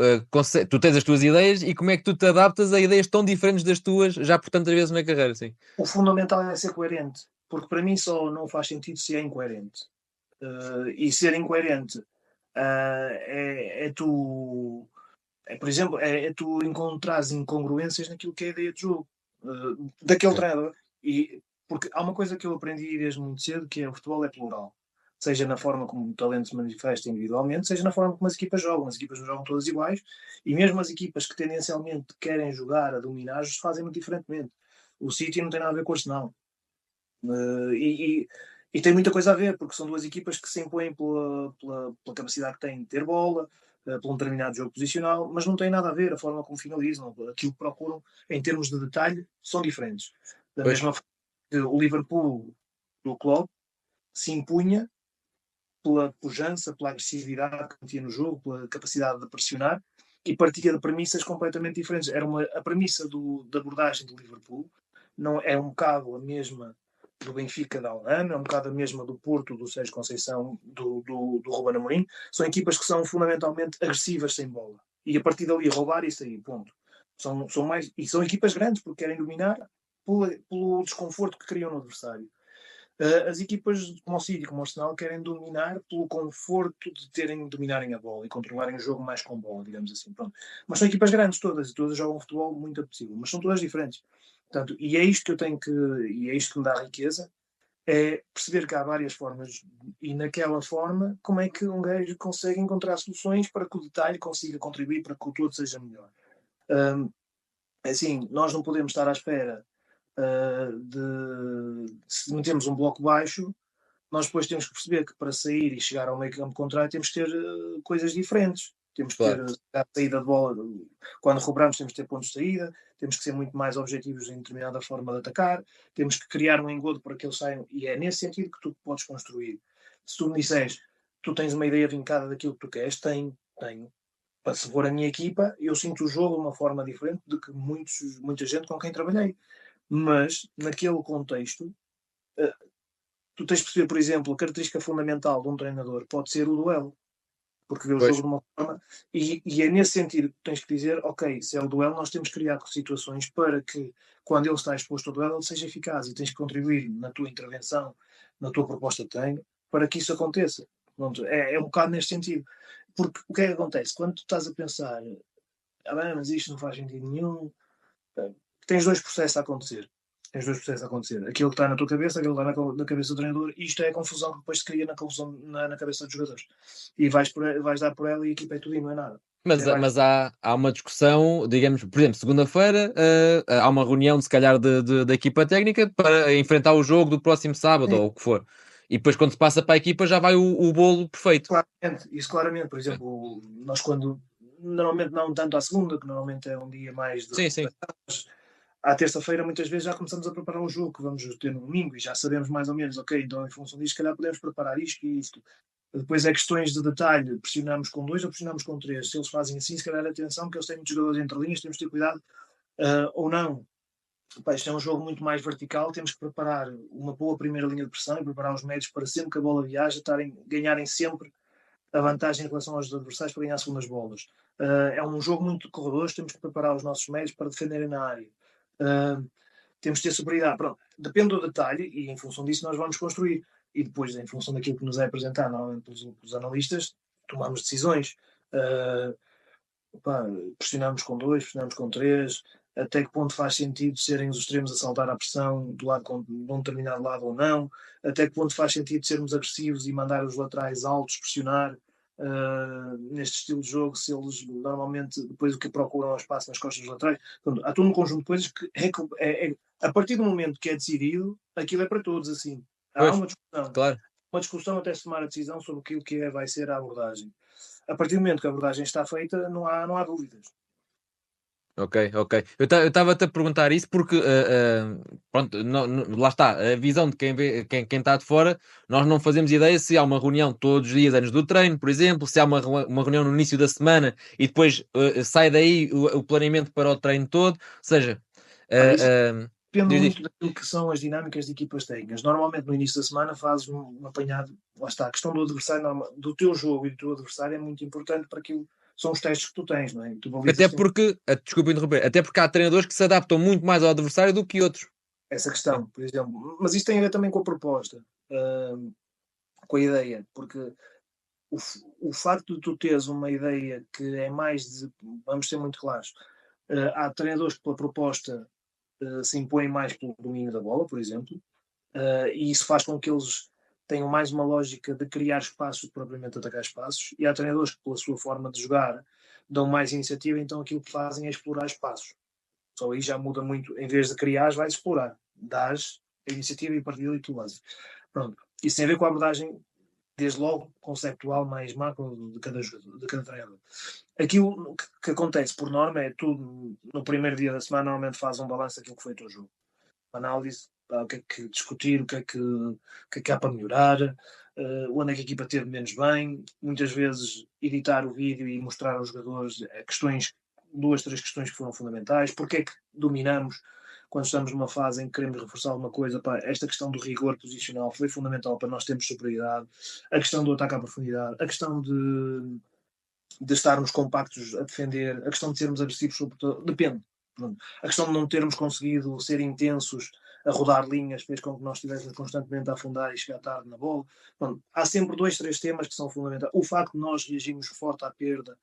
tu tens as tuas ideias e como é que tu te adaptas a ideias tão diferentes das tuas já por tantas vezes na carreira, sim. O fundamental é ser coerente, porque para mim só não faz sentido se é incoerente. E ser incoerente é tu, por exemplo, é tu encontrares incongruências naquilo que é a ideia de jogo daquele Ok. treinador. Porque há uma coisa que eu aprendi desde muito cedo, que é o futebol é plural. Seja na forma como o talento se manifesta individualmente, seja na forma como as equipas jogam. As equipas não jogam todas iguais e mesmo as equipas que tendencialmente querem jogar a dominar, fazem muito diferentemente. O City não tem nada a ver com o Arsenal. E tem muita coisa a ver, porque são duas equipas que se impõem pela capacidade que têm de ter bola, por um determinado jogo posicional, mas não tem nada a ver a forma como finalizam, aquilo que procuram em termos de detalhe, são diferentes. Da Pois, mesma forma que o Liverpool do Klopp se impunha pela pujança, pela agressividade que tinha no jogo, pela capacidade de pressionar, e partia de premissas completamente diferentes. A premissa da abordagem do Liverpool não é um bocado a mesma do Benfica da Holanda, é um bocado a mesma do Porto, do Sérgio Conceição, do Ruben Amorim. São equipas que são fundamentalmente agressivas sem bola. E a partir dali roubar isso aí, ponto. E são equipas grandes porque querem dominar pelo desconforto que criam no adversário. As equipas como o City, como o Arsenal, querem dominar pelo conforto de dominarem a bola e controlarem o jogo mais com bola, digamos assim. Pronto. Mas são equipas grandes todas, e todas jogam futebol muito apetecível, mas são todas diferentes. Portanto, e é isto que eu tenho e é isto que me dá riqueza, é perceber que há várias formas e naquela forma como é que um gajo consegue encontrar soluções para que o detalhe consiga contribuir para que o todo seja melhor. Assim, nós não podemos estar à espera se metemos um bloco baixo, nós depois temos que perceber que para sair e chegar ao meio campo contrário temos que ter coisas diferentes. Temos que ter claro. a saída de bola, quando recuperamos temos que ter pontos de saída, temos que ser muito mais objetivos em determinada forma de atacar, temos que criar um engodo para que eles saiam, e é nesse sentido que tu podes construir. Se tu me disseres, tu tens uma ideia vincada daquilo que tu queres, tenho. Se for a minha equipa, eu sinto o jogo de uma forma diferente do que muita gente com quem trabalhei. Mas, naquele contexto, eh, tu tens de perceber, por exemplo, a característica fundamental de um treinador pode ser o duelo, porque vê o Pois, jogo de uma forma, e é nesse sentido que tens que dizer, ok, se é o duelo, nós temos criado situações para que, quando ele está exposto ao duelo, ele seja eficaz e tens que contribuir na tua intervenção, na tua proposta de treino, para que isso aconteça. Pronto, é um bocado neste sentido. Porque o que é que acontece? Quando tu estás a pensar, bem, mas isto não faz sentido nenhum, tens dois processos a acontecer. Tens dois processos a acontecer. Aquilo que está na tua cabeça, aquilo que está na cabeça do treinador, e isto é a confusão que depois se cria na, confusão, na cabeça dos jogadores. E vais dar por ela e a equipa é tudo e não é nada. Mas há uma discussão, digamos, por exemplo, segunda-feira há uma reunião, se calhar, da equipa técnica para enfrentar o jogo do próximo sábado, Sim, ou o que for. E depois, quando se passa para a equipa, já vai o bolo perfeito. claramente, isso claramente. Por É. exemplo, nós quando, normalmente não tanto à segunda, que normalmente é um dia mais de Sim, sim. recuperação, mas à terça-feira muitas vezes já começamos a preparar um jogo que vamos ter no domingo e já sabemos mais ou menos, ok, então em função disso, se calhar podemos preparar isto e isto. Depois é questões de detalhe, pressionamos com dois ou pressionamos com três. Se eles fazem assim, se calhar atenção, que eles têm muitos jogadores entre linhas, temos de ter cuidado, ou não. Pá, isto é um jogo muito mais vertical, temos que preparar uma boa primeira linha de pressão e preparar os médios para sempre que a bola viaja, ganharem sempre a vantagem em relação aos adversários para ganhar segundas bolas. É um jogo muito de corredores, temos que preparar os nossos médios para defenderem na área. Temos de ter superioridade. Pronto, depende do detalhe e em função disso nós vamos construir. E depois, em função daquilo que nos é apresentado, normalmente pelos analistas, tomamos decisões. Uh, Pá, pressionamos com dois, pressionamos com três, até que ponto faz sentido serem os extremos a saltar a pressão do lado de um determinado lado ou não, até que ponto faz sentido sermos agressivos e mandar os laterais altos pressionar neste estilo de jogo, se eles normalmente depois o que procuram é o espaço nas costas dos laterais. Portanto, há todo um conjunto de coisas que a partir do momento que é decidido, aquilo é para todos assim. Há Pois, claro. uma discussão até se tomar a decisão sobre aquilo que vai ser a abordagem. A partir do momento que a abordagem está feita, não há dúvidas. Ok, ok. Eu estava-te a perguntar isso porque, pronto, lá está, a visão de quem vê, quem está de fora, nós não fazemos ideia se há uma reunião todos os dias antes do treino, por exemplo, se há uma reunião no início da semana e depois sai daí o planeamento para o treino todo. Ou seja, Olha, isso uh, depende diz, diz. muito daquilo que são as dinâmicas de equipas técnicas. Normalmente no início da semana fazes um apanhado, lá está, a questão do adversário, do teu jogo e do teu adversário é muito importante para aquilo, são os testes que tu tens, não é? Tu Até balizas porque, desculpa interromper, até porque há treinadores que se adaptam muito mais ao adversário do que outros. essa Né? questão, por exemplo. Mas isso tem a ver também com a proposta, com a ideia, porque o facto de tu teres uma ideia que é mais de, vamos ser muito claros, há treinadores que pela proposta se impõem mais pelo domínio da bola, por exemplo, e isso faz com que eles tenham mais uma lógica de criar espaços do que propriamente atacar espaços, e há treinadores que, pela sua forma de jogar, dão mais iniciativa, então aquilo que fazem é explorar espaços. Só aí já muda muito, em vez de criar, vais explorar. Dás a iniciativa e partilha e tu fazes. Pronto. Isso tem a ver com a abordagem, desde logo, conceptual mais macro de cada jogador, de cada treinador. Aquilo que acontece, por norma, é tudo no primeiro dia da semana, normalmente faz um balanço daquilo que foi o teu jogo. Análise, o que é que discutir, o que é que há para melhorar, onde é que a equipa teve menos bem, muitas vezes editar o vídeo e mostrar aos jogadores questões, duas, três questões que foram fundamentais, porque é que dominamos quando estamos numa fase em que queremos reforçar alguma coisa, pá, esta questão do rigor posicional foi fundamental para nós termos superioridade, a questão do ataque à profundidade, a questão de estarmos compactos a defender, a questão de sermos agressivos, sobretudo, depende. A questão de não termos conseguido ser intensos a rodar linhas fez com que nós estivéssemos constantemente a afundar e chegar tarde na bola. Pronto, há sempre dois, três temas que são fundamentais. O facto de nós reagirmos forte à perda,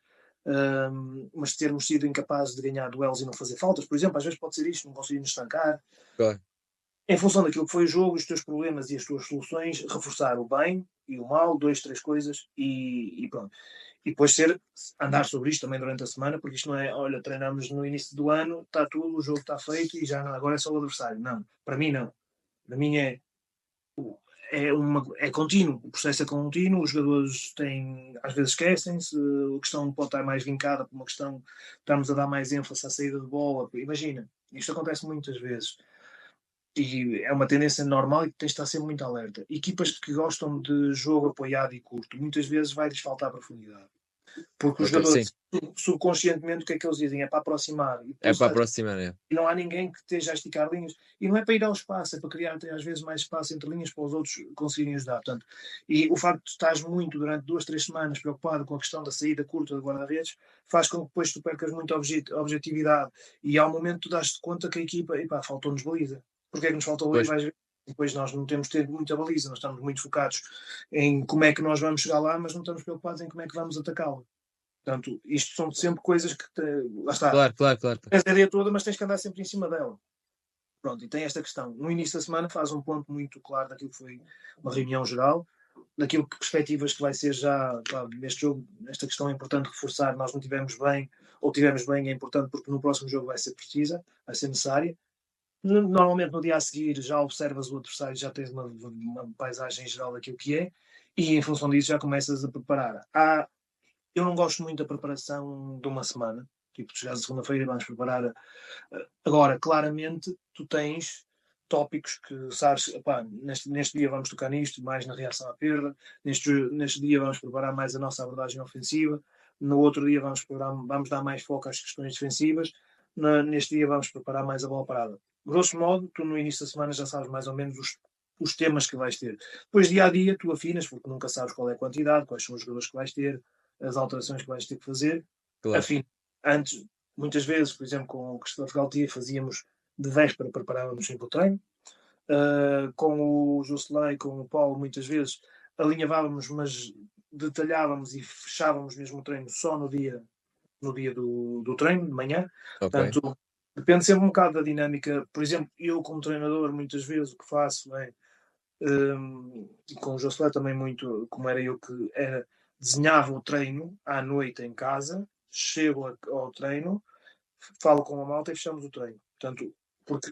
mas termos sido incapazes de ganhar duelos e não fazer faltas, por exemplo, às vezes pode ser isto, não conseguimos estancar. Claro. Em função daquilo que foi o jogo, os teus problemas e as tuas soluções, reforçar o bem e o mal, dois, três coisas e pronto. E depois andar sobre isto também durante a semana, porque isto não é, olha, treinamos no início do ano, está tudo, o jogo está feito e já não, agora é só o adversário. Não, para mim não. Para mim é contínuo, o processo é contínuo, os jogadores têm, às vezes esquecem-se, a questão pode estar mais vincada por uma questão, estamos a dar mais ênfase à saída de bola, imagina, isto acontece muitas vezes e é uma tendência normal e que tens de estar sempre muito alerta. Equipas que gostam de jogo apoiado e curto, muitas vezes vai-lhes faltar profundidade. Porque os Ok, sim. jogadores, subconscientemente, o que é que eles dizem? É para aproximar. E, É depois para aproximar, né? e não há ninguém que esteja a esticar linhas. E não é para ir ao espaço, é para criar até às vezes mais espaço entre linhas para os outros conseguirem ajudar. Portanto, e o facto de estás muito durante 2, 3 semanas preocupado com a questão da saída curta do guarda-redes faz com que depois tu percas muita objetividade. E ao momento tu dás-te conta que a equipa, epá, faltou-nos baliza. Porque é que nos faltou Pois, baliza? Vais ver. Depois nós não temos tido muita baliza, nós estamos muito focados em como é que nós vamos chegar lá, mas não estamos preocupados em como é que vamos atacá-la. Portanto, isto são sempre coisas que lá está, claro, claro, claro. tens a ideia toda, mas tens que andar sempre em cima dela. Pronto, e tem esta questão. No início da semana faz um ponto muito claro daquilo que foi uma reunião geral, daquilo que perspectivas que vai ser já, pá, neste jogo. Esta questão é importante reforçar. Nós não tivemos bem, ou tivemos bem, é importante porque no próximo jogo vai ser precisa, vai ser necessária. Normalmente no dia a seguir já observas o adversário, já tens uma paisagem geral daquilo que é, e em função disso já começas a preparar. Eu não gosto muito da preparação de uma semana, tipo, tu chegares a segunda-feira e vamos preparar. Agora, claramente, tu tens tópicos que sabes, opá, neste dia vamos tocar nisto, mais na reação à perda, neste dia vamos preparar mais a nossa abordagem ofensiva, no outro dia vamos dar mais foco às questões defensivas, neste dia vamos preparar mais a bola parada. Grosso modo, tu no início da semana já sabes mais ou menos os temas que vais ter. Depois, dia a dia, tu afinas, porque nunca sabes qual é a quantidade, quais são os jogadores que vais ter, as alterações que vais ter que fazer. Claro. Afim, antes, muitas vezes, por exemplo, com o Cristóvão Galtier, fazíamos de véspera, preparávamos sempre o treino. Com o Jocelyn, com o Paulo, muitas vezes alinhavávamos, mas detalhávamos e fechávamos mesmo o treino só no dia do treino, de manhã. Ok. Portanto, depende sempre um bocado da dinâmica. Por exemplo, eu como treinador, muitas vezes o que faço é, com o Jocelyn também muito, como era eu que era, desenhava o treino à noite em casa, chego ao treino, falo com a malta e fechamos o treino. Portanto, porque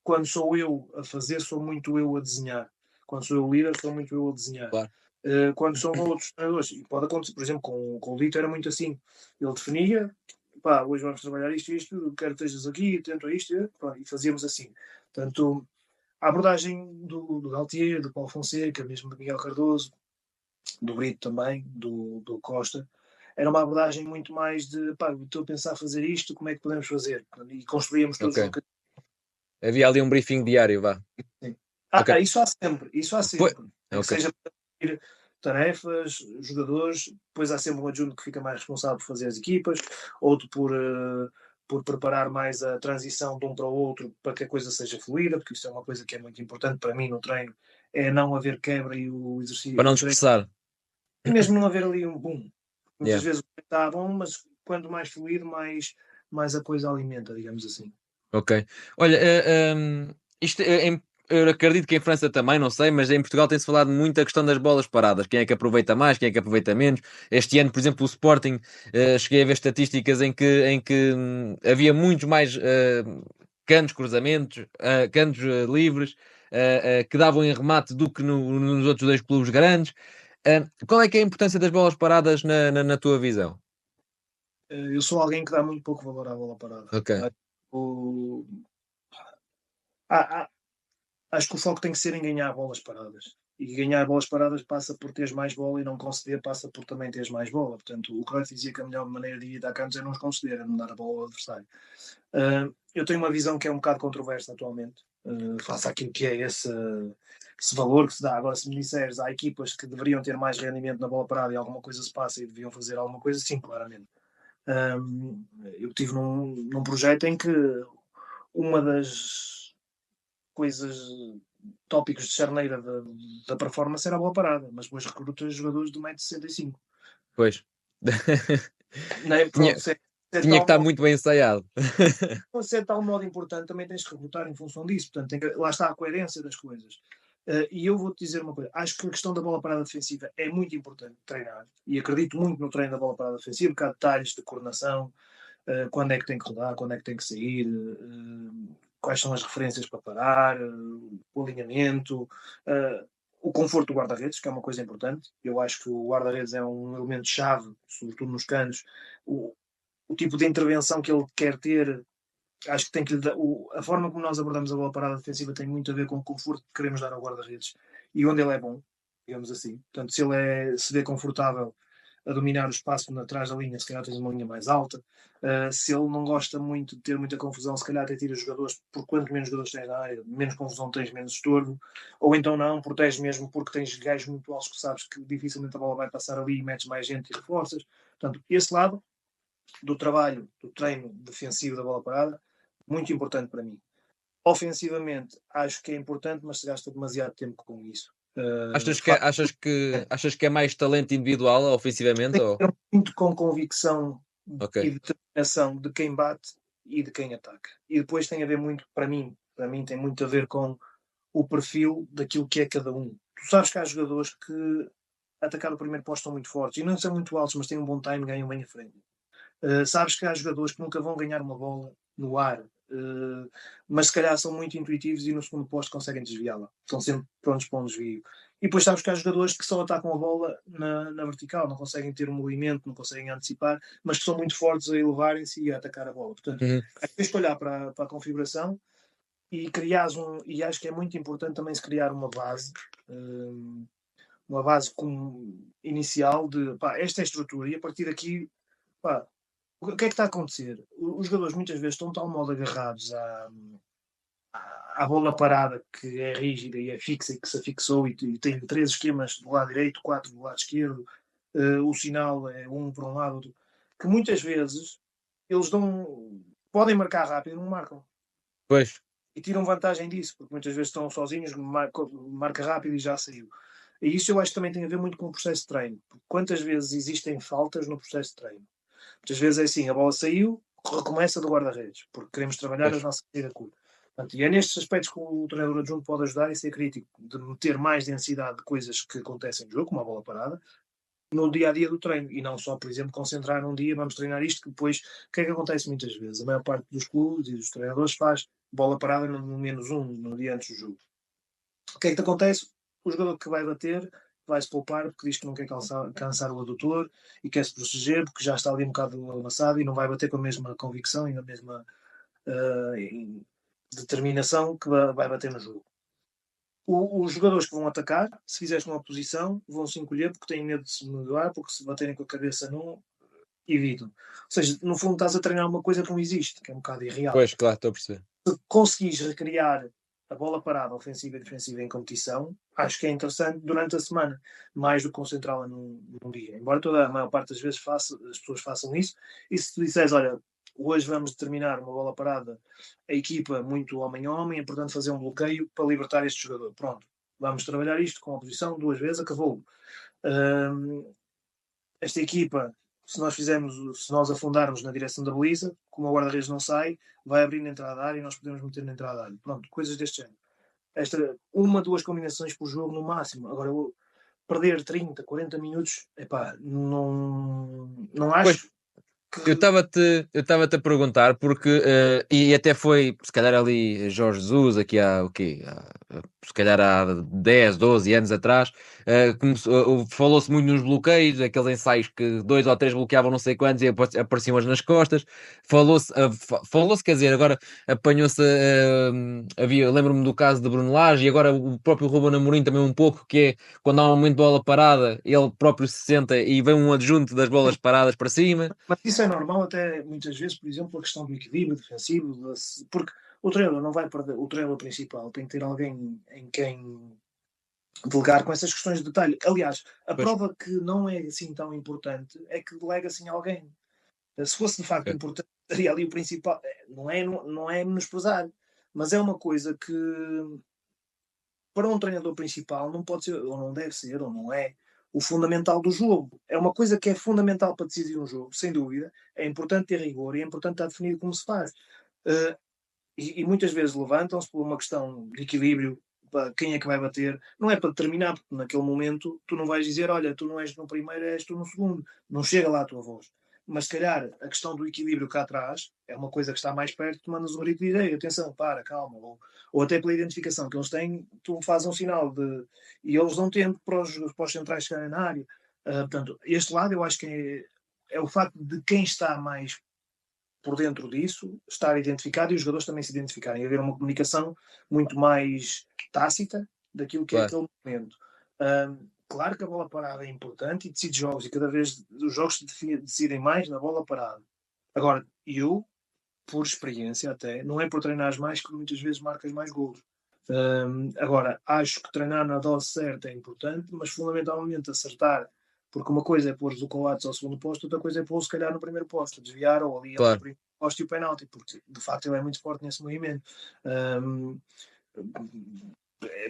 quando sou eu a fazer, sou muito eu a desenhar. Quando sou eu líder, sou muito eu a desenhar. Claro. Quando são outros treinadores, e pode acontecer, por exemplo, com o Lito era muito assim. Ele definia, pá, hoje vamos trabalhar isto, quero que estejas aqui, tento isto, pá, e fazíamos assim. Portanto, a abordagem do Galtier, do Paulo Fonseca, mesmo do Miguel Cardoso, do Brito também, do Costa, era uma abordagem muito mais de, pá, estou a pensar fazer isto, como é que podemos fazer? E construíamos todos um Ok. bocadinho. Havia ali um briefing diário, vá. Ok. Isso há sempre, isso há Pois. sempre. Nem que Ok. seja para definir tarefas, jogadores, depois há sempre um adjunto que fica mais responsável por fazer as equipas, outro por preparar mais a transição de um para o outro para que a coisa seja fluida, porque isso é uma coisa que é muito importante para mim no treino, é não haver quebra e o exercício, Para não o treino, dispersar. e mesmo não haver ali um boom. Yeah. Muitas vezes está bom, mas quanto mais fluido, mais a coisa alimenta, digamos assim. Ok. Olha, isto eu acredito que em França também, não sei, mas em Portugal tem-se falado muito a questão das bolas paradas. Quem é que aproveita mais, quem é que aproveita menos. Este ano, por exemplo, o Sporting, cheguei a ver estatísticas em que havia muitos mais cantos, cruzamentos, cantos livres, que davam em remate do que nos outros dois clubes grandes. Qual é que é a importância das bolas paradas na tua visão? Eu sou alguém que dá muito pouco valor à bola parada. Ok. O- há- há- Acho que o foco tem que ser em ganhar bolas paradas. E ganhar bolas paradas passa por teres mais bola e não conceder passa por também teres mais bola. Portanto, o Cruyff dizia que a melhor maneira de ir a cantos é não os conceder, é não dar a bola ao adversário. Eu tenho uma visão que é um bocado controversa atualmente, face àquilo que é esse valor que se dá. Agora, se me disseres, há equipas que deveriam ter mais rendimento na bola parada e alguma coisa se passa e deviam fazer alguma coisa, sim, claramente. Eu estive num projeto em que uma das coisas, tópicos de charneira da performance era a bola parada, mas depois recrutas jogadores de 1,65 m. Pois. Né? Tinha, Pronto, se é tinha que tal estar modo, muito bem ensaiado. se é tal modo importante, também tens que recrutar em função disso. Portanto, lá está a coerência das coisas. E eu vou-te dizer uma coisa: acho que a questão da bola parada defensiva é muito importante treinar, e acredito muito no treino da bola parada defensiva, porque há detalhes de coordenação, quando é que tem que rodar, quando é que tem que sair, quais são as referências para parar, o alinhamento, o conforto do guarda-redes, que é uma coisa importante. Eu acho que o guarda-redes é um elemento-chave, sobretudo nos cantos. O tipo de intervenção que ele quer ter, acho que tem que lhe dar, a forma como nós abordamos a bola parada defensiva tem muito a ver com o conforto que queremos dar ao guarda-redes e onde ele é bom, digamos assim. Portanto, se ele se vê confortável a dominar o espaço atrás da linha, se calhar tens uma linha mais alta. Se ele não gosta muito de ter muita confusão, se calhar até tira os jogadores, porque quanto menos jogadores tens na área, menos confusão tens, menos estorvo. Ou então não, protege mesmo porque tens gajos muito altos que sabes que dificilmente a bola vai passar ali e metes mais gente e reforças. Portanto, esse lado do trabalho, do treino defensivo da bola parada, muito importante para mim. Ofensivamente, acho que é importante, mas se gasta demasiado tempo com isso. Achas que, achas que é mais talento individual ofensivamente? Tem Ou... que ter muito com convicção Ok. e determinação de quem bate e de quem ataca. E depois tem a ver muito, para mim, para mim tem muito a ver com o perfil daquilo que é cada um. Tu sabes que há jogadores que a atacar o primeiro posto são muito fortes e não são muito altos, mas têm um bom time, ganham bem a frente. Sabes que há jogadores que nunca vão ganhar uma bola no ar, mas se calhar são muito intuitivos e no segundo posto conseguem desviá-la. Estão sempre prontos para um desvio. E depois sabes que há jogadores que só atacam a bola na vertical, não conseguem ter um movimento, não conseguem antecipar, mas que são muito fortes a elevarem-se e a atacar a bola. Portanto, Uhum. tens que olhar para a configuração e criares e acho que é muito importante também se criar uma base inicial de pá, esta é a estrutura e a partir daqui pá, o que é que está a acontecer? Os jogadores muitas vezes estão de tal modo agarrados à bola parada que é rígida e é fixa e que se afixou e tem três esquemas do lado direito, quatro do lado esquerdo, o sinal é um para um lado, outro, que muitas vezes eles podem marcar rápido e não marcam. Pois, E tiram vantagem disso, porque muitas vezes estão sozinhos, marca rápido e já saiu. E isso eu acho que também tem a ver muito com o processo de treino. Porque quantas vezes existem faltas no processo de treino? Muitas vezes é assim, a bola saiu, recomeça do guarda-redes, porque queremos trabalhar a pois. nossa saída curta. Portanto, e é nestes aspectos que o treinador adjunto pode ajudar e ser crítico, de meter mais densidade de coisas que acontecem no jogo, como a bola parada, no dia a dia do treino e não só, por exemplo, concentrar num dia, vamos treinar isto, que depois, o que é que acontece muitas vezes? A maior parte dos clubes e dos treinadores faz bola parada no menos um, no dia antes do jogo. O que é que te acontece? O jogador que vai bater vai-se poupar porque diz que não quer cansar o adutor e quer se proteger porque já está ali um bocado amassado e não vai bater com a mesma convicção e a mesma determinação que vai bater no jogo. Os jogadores que vão atacar, se fizeres uma posição, vão se encolher porque têm medo de se mudar, porque se baterem com a cabeça não evitam. Ou seja, no fundo estás a treinar uma coisa que não existe, que é um bocado irreal. Pois, claro, estou a perceber. Se conseguires recriar a bola parada, ofensiva e defensiva em competição, acho que é interessante durante a semana, mais do que concentrá-la num dia. Embora toda a maior parte das vezes as pessoas façam isso, e se tu disseres, olha, hoje vamos determinar uma bola parada, a equipa muito homem-homem, é importante fazer um bloqueio para libertar este jogador. Pronto, vamos trabalhar isto com a posição, duas vezes, acabou. Esta equipa, se nós afundarmos na direção da baliza, como o guarda-redes não sai, vai abrir na entrada da área e nós podemos meter na entrada da área. Pronto, coisas deste género. Uma, duas combinações por jogo no máximo. Agora, perder 30, 40 minutos, epá, não Pois, acho que. eu estava-te a perguntar porque, e até foi, se calhar ali Jorge Jesus, aqui há o quê? Se calhar há 10, 12 anos atrás, falou-se muito nos bloqueios, aqueles ensaios que dois ou três bloqueavam não sei quantos e apareciam as nas costas. Falou-se, quer dizer, agora apanhou-se, lembro-me do caso de Bruno Lage e agora o próprio Ruben Amorim também um pouco, que é quando há um momento de bola parada, ele próprio se senta e vem um adjunto das bolas paradas para cima. Mas isso é normal, até muitas vezes, por exemplo, a questão do equilíbrio defensivo, porque o treinador não vai perder, o treinador principal tem que ter alguém em quem delegar com essas questões de detalhe. Aliás, a Pois, prova que não é assim tão importante é que delega assim alguém. Se fosse de facto é, importante, estaria ali o principal. Não é menosprezar, mas é uma coisa que para um treinador principal não pode ser, ou não deve ser, ou não é o fundamental do jogo. É uma coisa que é fundamental para decidir um jogo, sem dúvida. É importante ter rigor e é importante estar definido como se faz. Uh, e muitas vezes levantam-se por uma questão de equilíbrio, para quem é que vai bater, não é para determinar, porque naquele momento tu não vais dizer, olha, tu não és no primeiro, és tu no segundo, não chega lá a tua voz. Mas se calhar a questão do equilíbrio cá atrás é uma coisa que está mais perto, tu mandas um grito e diz, atenção, para, calma, ou até pela identificação que eles têm, tu fazes um sinal e eles dão tempo para os centrais chegarem na área. Portanto, este lado eu acho que é o facto de quem está mais por dentro disso, estar identificado e os jogadores também se identificarem, haver uma comunicação muito mais tácita daquilo que é claro. aquele momento. Claro que a bola parada é importante e decide jogos, e cada vez os jogos se decidem mais na bola parada. Agora, eu, por experiência até, não é por treinares mais que muitas vezes marcas mais gols. Agora, acho que treinar na dose certa é importante, mas fundamentalmente acertar, porque uma coisa é pôr o Coates ao segundo posto, outra coisa é pôr se calhar no primeiro posto, desviar ou ali entre o Claro. primeiro posto e o penalti, porque de facto ele é muito forte nesse movimento. Um,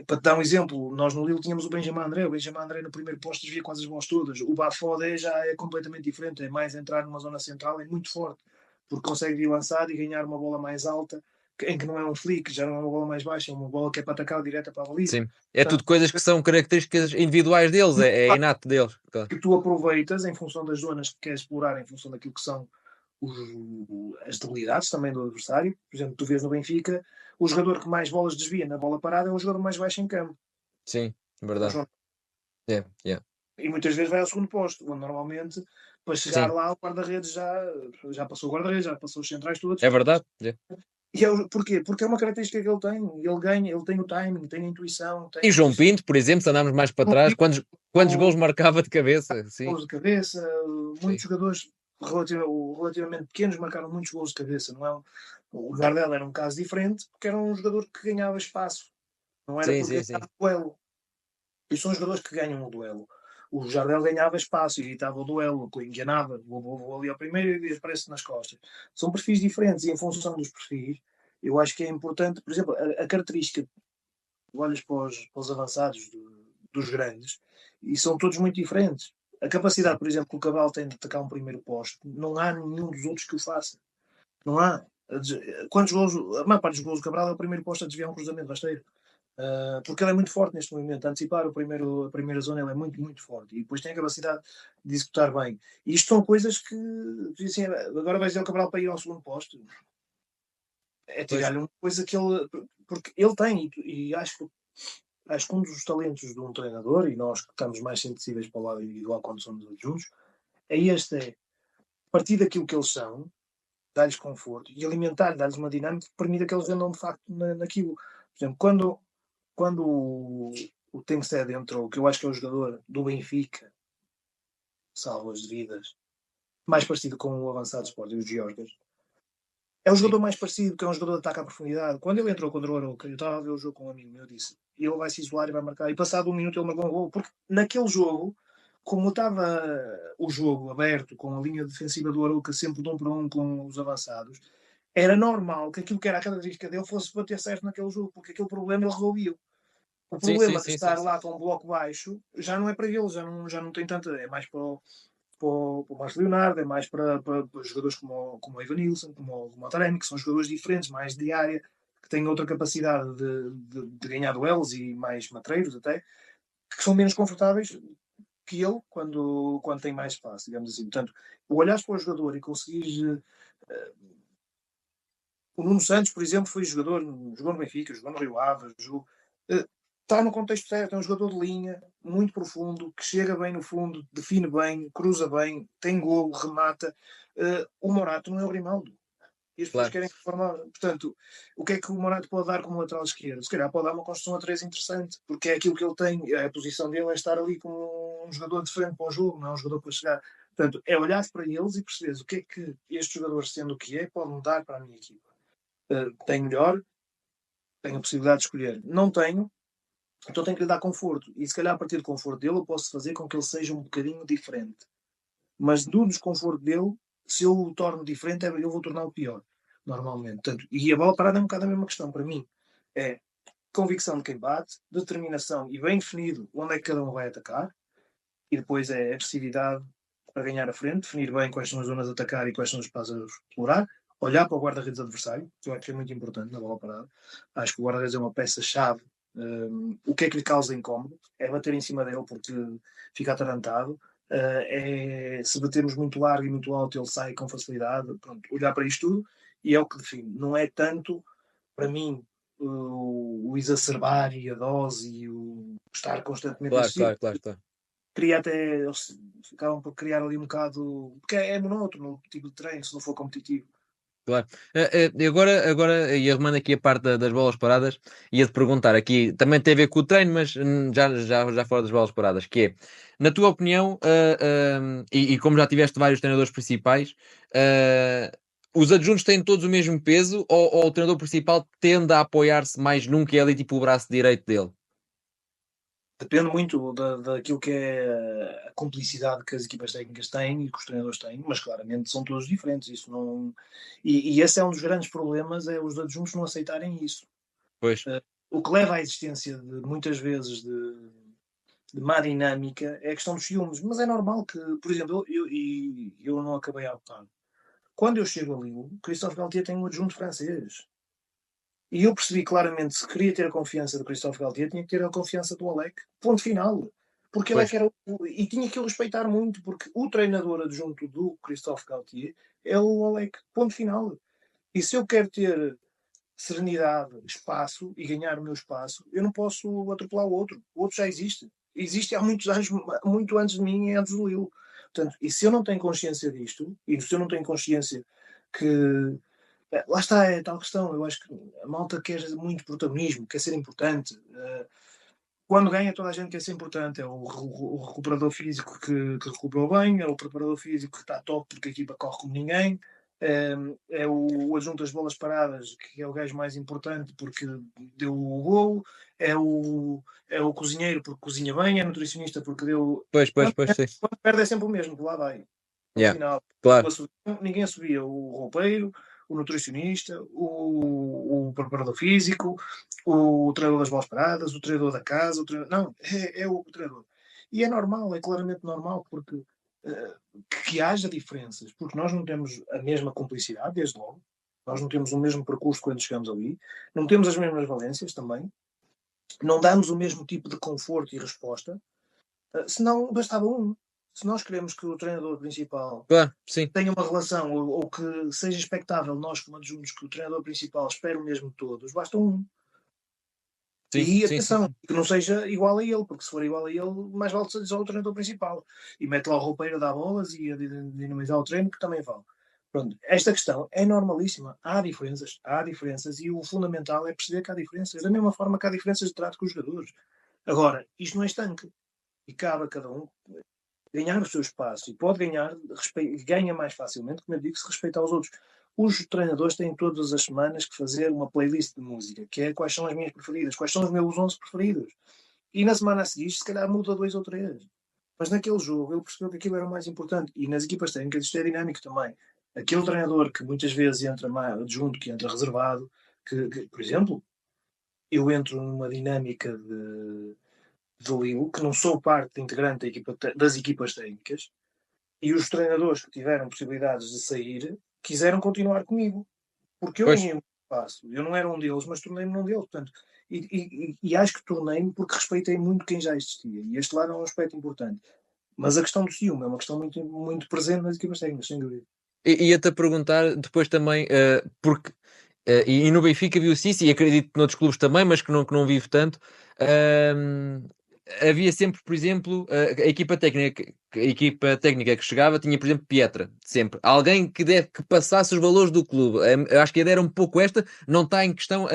para te dar um exemplo, nós no Lille tínhamos o Benjamin André no primeiro posto desvia quase as bolas todas, o Bafodé já é completamente diferente, é mais entrar numa zona central, é muito forte, porque consegue vir lançar e ganhar uma bola mais alta em que não é um flick, já não é uma bola mais baixa, é uma bola que é para atacar direta para a baliza. Sim. É tudo Portanto, coisas que são características individuais deles, é inato deles. Claro. que tu aproveitas em função das zonas que queres explorar, em função daquilo que são as debilidades também do adversário. Por exemplo, tu vês no Benfica, o jogador que mais bolas desvia na bola parada é o jogador mais baixo em campo. Sim, É o verdade. João. Yeah, yeah. E muitas vezes vai ao segundo posto, onde normalmente, para chegar Sim, lá, o guarda-redes já passou o guarda-redes, já passou os centrais todos. é verdade. Yeah. E porquê? Porque é uma característica que ele tem. Ele ganha, ele tem o timing, tem a intuição, E tem. João Pinto, por exemplo, se andarmos mais para trás, quantos gols marcava de cabeça? Sim, Gols de cabeça, sim, muitos jogadores relativamente pequenos marcaram muitos gols de cabeça. Não é o Jardel era um caso diferente, porque era um jogador que ganhava espaço, não era sim, porque sim, ganhava sim. o duelo. E são jogadores que ganham o duelo. O Jardel ganhava espaço, evitava o duelo, enganava, vou ali ao primeiro e aparece nas costas. São perfis diferentes e em função dos perfis, eu acho que é importante, por exemplo, a característica, olhas para os avançados dos grandes e são todos muito diferentes. A Sim. capacidade, por exemplo, que o Cabral tem de atacar um primeiro posto, não há nenhum dos outros que o faça. Não há. Quantos gols, a maior parte dos gols do Cabral é o primeiro posto a desviar um cruzamento rasteiro. Porque ele é muito forte neste movimento. A antecipar a primeira zona, ele é muito, muito forte. E depois tem a capacidade de executar bem. E isto são coisas que, assim, agora vais dizer o Cabral para ir ao segundo posto. É Pois, tirar-lhe uma coisa que ele. Porque ele tem, e acho que um dos talentos de um treinador, e nós que estamos mais sensíveis para o lado individual quando somos adjuntos, é este: é partir daquilo que eles são, dar-lhes conforto e alimentar, dar-lhes uma dinâmica que permita que eles andam de facto naquilo. Por exemplo, quando o Tengsted entrou, que eu acho que é o jogador do Benfica, salvo as devidas, mais parecido com o avançado Sporting, os Georgas, é o sim, jogador mais parecido, que é um jogador de ataque à profundidade. Quando ele entrou contra o Arouca, eu estava a ver o jogo com um amigo meu, eu disse, ele vai se isolar e vai marcar. E passado um minuto ele marcou um gol, porque naquele jogo, como estava o jogo aberto, com a linha defensiva do Arouca sempre de um para um com os avançados, era normal que aquilo que era a característica dele fosse bater certo naquele jogo, porque aquele problema ele resolvia. O sim, sim, problema de sim, sim. estar lá com um bloco baixo já não é para ele, já não tem tanta. É mais para o Marcos Leonardo, é mais para jogadores como o Evanilson, como o Taremi, que são jogadores diferentes, mais de área, que têm outra capacidade de ganhar duelos e mais matreiros até, que são menos confortáveis que ele quando tem mais espaço, digamos assim. Portanto, o olhares para o jogador e conseguires. O Nuno Santos, por exemplo, foi jogador, jogou no Benfica, jogou no Rio Ave, jogou. Está no contexto certo, é um jogador de linha, muito profundo, que chega bem no fundo, define bem, cruza bem, tem golo, remata. O Morato não é o Grimaldo. E as pessoas Claro, querem formar. Portanto, o que é que o Morato pode dar como lateral esquerdo? Se calhar pode dar uma construção a três interessante, porque é aquilo que ele tem. A posição dele é estar ali como um jogador diferente para o jogo, não é um jogador para chegar. Portanto, é olhar para eles e perceber o que é que este jogador, sendo o que é, pode dar para a minha equipa. Tenho melhor, tenho a possibilidade de escolher. Não tenho, então tenho que lhe dar conforto. E se calhar a partir do conforto dele eu posso fazer com que ele seja um bocadinho diferente. Mas do desconforto dele, se eu o torno diferente, eu vou torná-lo pior. Normalmente. Portanto, e a bola parada é um bocado a mesma questão para mim. É convicção de quem bate, determinação e bem definido onde é que cada um vai atacar. E depois é agressividade para ganhar a frente, definir bem quais são as zonas a atacar e quais são os espaços a explorar, olhar para o guarda-redes adversário, que eu acho que é muito importante na bola parada. Acho que o guarda-redes é uma peça-chave. O que é que lhe causa incómodo? É bater em cima dele porque fica atarantado. Se batermos muito largo e muito alto, ele sai com facilidade. Pronto, olhar para isto tudo e é o que define. Não é tanto, para mim, o exacerbar e a dose e o estar constantemente a claro, assistir. claro, claro, claro. Cria até, eles ficavam por criar ali um bocado, porque é monótono o tipo de treino, se não for competitivo. Claro. E agora, e arrumando aqui a parte das bolas paradas, ia-te perguntar aqui, também tem a ver com o treino, mas já fora das bolas paradas, que é, na tua opinião, e como já tiveste vários treinadores principais, os adjuntos têm todos o mesmo peso ou o treinador principal tende a apoiar-se mais num que é ali tipo o braço direito dele? Depende muito daquilo que é a complicidade que as equipas técnicas têm e que os treinadores têm, mas claramente são todos diferentes. Isso não... e esse é um dos grandes problemas, é os adjuntos não aceitarem isso. Pois, O que leva à existência de muitas vezes de má dinâmica é a questão dos ciúmes, mas é normal que, por exemplo, eu não acabei há bocado. Quando eu chego ali, o Christophe Galtier tem um adjunto francês. E eu percebi claramente, se queria ter a confiança do Christophe Galtier, tinha que ter a confiança do Alec. Ponto final. Porque ele é Pois, que era e tinha que o respeitar muito, porque o treinador adjunto do Christophe Galtier é o Alec. Ponto final. E se eu quero ter serenidade, espaço e ganhar o meu espaço, eu não posso atropelar o outro. O outro já existe. Existe há muitos anos, muito antes de mim e antes do Lille. Portanto, e se eu não tenho consciência disto, e se eu não tenho consciência que. Lá está, é tal questão. Eu acho que a malta quer muito protagonismo, quer ser importante. Quando ganha, toda a gente quer ser importante. É o recuperador físico que recuperou bem, é o preparador físico que está top porque a equipa corre como ninguém, é o adjunto das bolas paradas, que é o gajo mais importante porque deu o gol, é o cozinheiro porque cozinha bem, é nutricionista porque deu. pois, sim. Quando perde é sempre o mesmo, que lá vai. No Yeah, final, claro. ninguém assumia o roupeiro, o nutricionista, o preparador físico, o treinador das bolas paradas, o treinador da casa, não, é o treinador. E é normal, é claramente normal, porque eh, que haja diferenças, porque nós não temos a mesma cumplicidade, desde logo, nós não temos o mesmo percurso quando chegamos ali, não temos as mesmas valências também, não damos o mesmo tipo de conforto e resposta, senão bastava um. Se nós queremos que o treinador principal Claro, sim. tenha uma relação ou que seja expectável nós, como adjuntos, que o treinador principal espere o mesmo de todos, basta um. Sim, E sim, sim, atenção, sim. que não seja igual a ele, porque se for igual a ele, mais vale ser só o treinador principal. E mete lá o roupeiro a dar bolas e a dinamizar o treino, que também vale. Pronto, esta questão é normalíssima. Há diferenças, e o fundamental é perceber que há diferenças, da mesma forma que há diferenças de trato com os jogadores. Agora, isto não é estanque, e cabe a cada um ganhar o seu espaço, e pode ganhar, ganha mais facilmente, como eu digo, se respeitar os outros. Os treinadores têm todas as semanas que fazer uma playlist de música, que é quais são as minhas preferidas, quais são os meus 11 preferidos. E na semana a seguir, se calhar muda dois ou três. Mas naquele jogo ele percebeu que aquilo era o mais importante. E nas equipas técnicas isto é dinâmico também. Aquele treinador que muitas vezes entra mais junto, que entra reservado, por exemplo, eu entro numa dinâmica de Lille, que não sou parte integrante das equipas técnicas, e os treinadores que tiveram possibilidades de sair quiseram continuar comigo, porque eu Pois. ganhei muito espaço. Eu não era um deles, mas tornei-me um deles. Portanto, e acho que tornei-me porque respeitei muito quem já existia. E este lado é um aspecto importante. Mas a questão do ciúme é uma questão muito, muito presente nas equipas técnicas, sem dúvida. Ia-te a perguntar depois também, porque e no Benfica viu-se isso, e acredito que noutros clubes também, mas que não vivo tanto. ahm, Havia sempre, por exemplo, a equipa técnica que chegava tinha, por exemplo, Pietra, sempre. Alguém que passasse os valores do clube. Eu acho que a ideia era um pouco esta, não está em questão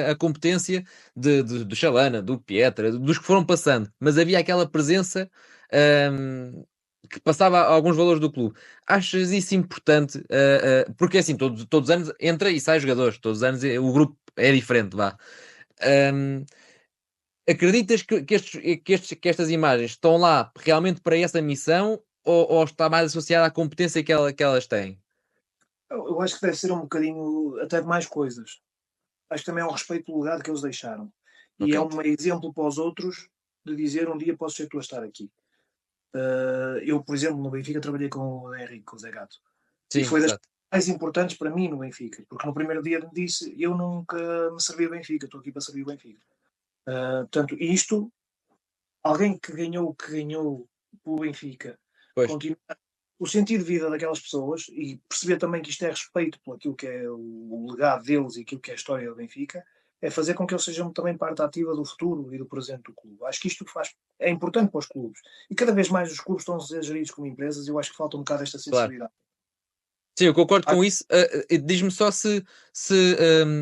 a competência do Chalana, do Pietra, dos que foram passando, mas havia aquela presença que passava alguns valores do clube. Achas isso importante? Porque assim, todos os anos entra e sai jogadores, todos os anos o grupo é diferente, vá. Um, Acreditas que estas imagens estão lá realmente para essa missão ou está mais associada à competência que elas têm? Eu acho que deve ser um bocadinho até de mais coisas. Acho que também é um respeito pelo legado que eles deixaram. E Ok. é um exemplo para os outros de dizer um dia posso ser tu a estar aqui. Eu, por exemplo, no Benfica trabalhei com o Henrique, com o Zé Gato. E Sim, foi das exato. mais importantes para mim no Benfica, porque no primeiro dia me disse: eu nunca me servi o Benfica, estou aqui para servir o Benfica. Portanto, isto, alguém que ganhou o que ganhou o Benfica, Pois, continua o sentido de vida daquelas pessoas e perceber também que isto é respeito por aquilo que é o legado deles e aquilo que é a história do Benfica, é fazer com que eles sejam também parte ativa do futuro e do presente do clube. Acho que isto é importante para os clubes. E cada vez mais os clubes estão a ser geridos como empresas e eu acho que falta um bocado esta claro. sensibilidade. Sim, eu concordo Ah, com isso. Diz-me só se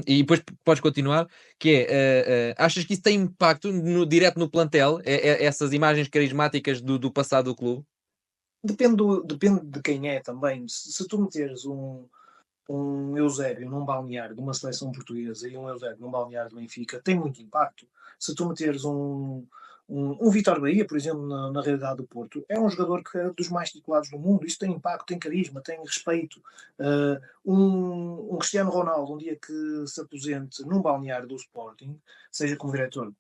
e depois podes continuar, que é, achas que isso tem impacto direto no plantel, essas imagens carismáticas do passado do clube? depende de quem é também. Se tu meteres um Eusébio num balneário de uma seleção portuguesa e um Eusébio num balneário do Benfica, tem muito impacto. Se tu meteres um Vitor Bahia, por exemplo, na realidade do Porto, é um jogador que é dos mais titulados do mundo. Isso tem impacto, tem carisma, tem respeito. Um Cristiano Ronaldo, um dia que se aposente num balneário do Sporting, seja como diretor,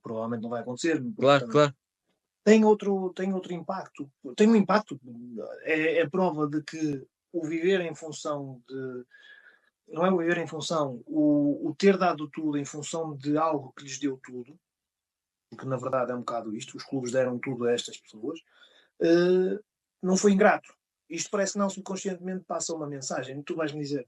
provavelmente não vai acontecer, porque Claro, também claro. tem outro impacto. Tem um impacto. É prova de que o viver em função não é o viver em função, o ter dado tudo em função de algo que lhes deu tudo, porque na verdade é um bocado isto, os clubes deram tudo a estas pessoas, eh, não foi ingrato. Isto parece que não subconscientemente passa uma mensagem. Tu vais-me dizer,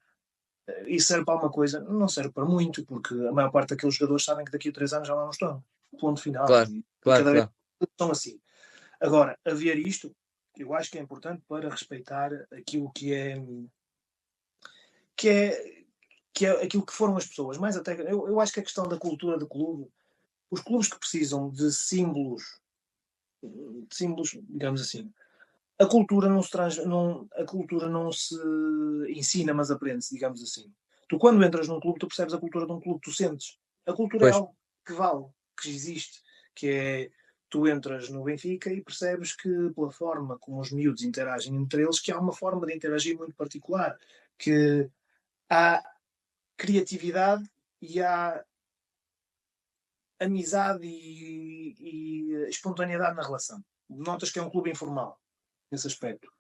isso serve para alguma coisa? Não serve para muito, porque a maior parte daqueles jogadores sabem que daqui a 3 anos já lá não estão. Ponto final. Claro, E claro, cada vez claro. são assim. Agora, haver isto, eu acho que é importante para respeitar aquilo que é, que é aquilo que foram as pessoas. Mais até, eu acho que a questão da cultura do clube, os clubes que precisam de símbolos, digamos assim, a cultura não se a cultura não se ensina, mas aprende-se, digamos assim. Tu quando entras num clube, tu percebes a cultura de um clube, tu sentes. A cultura é Pois, algo que vale, que existe, que é tu entras no Benfica e percebes que pela forma como os miúdos interagem entre eles, que há uma forma de interagir muito particular, que há criatividade e há amizade e espontaneidade na relação. Notas que é um clube informal, nesse aspecto.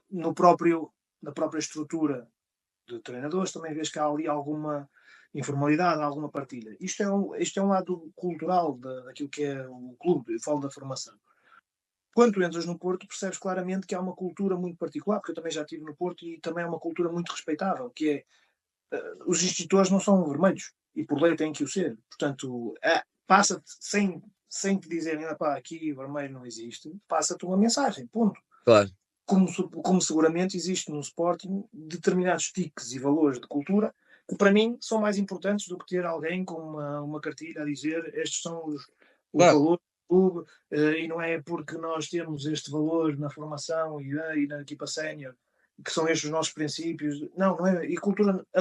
No próprio, na própria estrutura de treinadores, também vês que há ali alguma informalidade, alguma partilha. Isto é um lado cultural daquilo que é o clube, eu falo da formação. Quando tu entras no Porto, percebes claramente que há uma cultura muito particular, porque eu também já estive no Porto e também é uma cultura muito respeitável, que é os institutores não são vermelhos e por lei têm que o ser. Portanto, passa-te sem te dizerem, aqui vermelho não existe, passa-te uma mensagem, ponto. claro. Como seguramente existe no Sporting determinados tiques e valores de cultura que para mim são mais importantes do que ter alguém com uma cartilha a dizer estes são os Claro, valores do clube e não é porque nós temos este valor na formação e na equipa sénior que são estes os nossos princípios. Não, não é. E a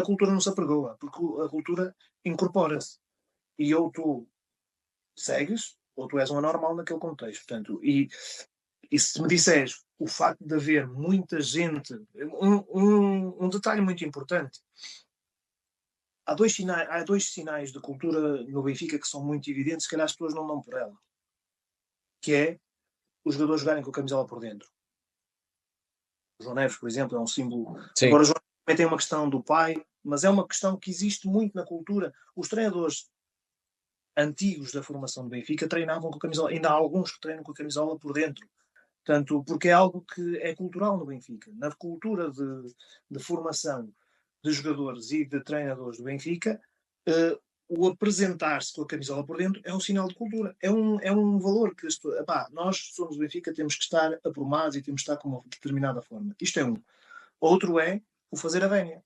cultura não se apregoa, porque a cultura incorpora-se. E ou tu segues, ou tu és um anormal naquele contexto. Portanto, e se me disseres o facto de haver muita gente, um detalhe muito importante, há dois sinais de cultura no Benfica que são muito evidentes, se calhar as pessoas não dão por ela, que é os jogadores jogarem com a camisola por dentro. O João Neves, por exemplo, é um símbolo. sim. Agora, o João Neves também tem uma questão do pai, mas é uma questão que existe muito na cultura. Os treinadores antigos da formação do Benfica treinavam com a camisola, ainda há alguns que treinam com a camisola por dentro. Portanto, porque é algo que é cultural no Benfica. Na cultura de formação de jogadores e de treinadores do Benfica, o apresentar-se com a camisola por dentro é um sinal de cultura. É um valor que nós somos do Benfica, temos que estar aprumados e temos que estar com uma determinada forma. Isto é um. Outro é o fazer a vénia.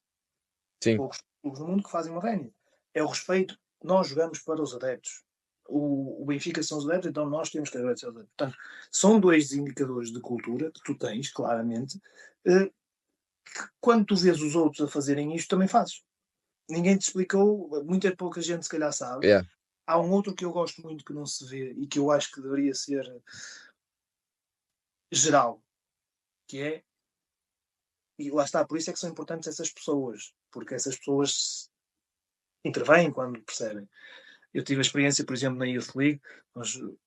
Sim, Poucos clubes no mundo que fazem uma vénia. É o respeito. Nós jogamos para os adeptos. O Benfica são os adeptos, então nós temos que agradecer aos adeptos. Portanto, são dois indicadores de cultura que tu tens, claramente, que quando tu vês os outros a fazerem isto, também fazes. Ninguém te explicou, muita pouca gente se calhar sabe. yeah. Há um outro que eu gosto muito que não se vê e que eu acho que deveria ser geral, que é, e lá está, por isso é que são importantes essas pessoas, porque essas pessoas intervêm quando percebem. Eu tive a experiência, por exemplo, na Youth League,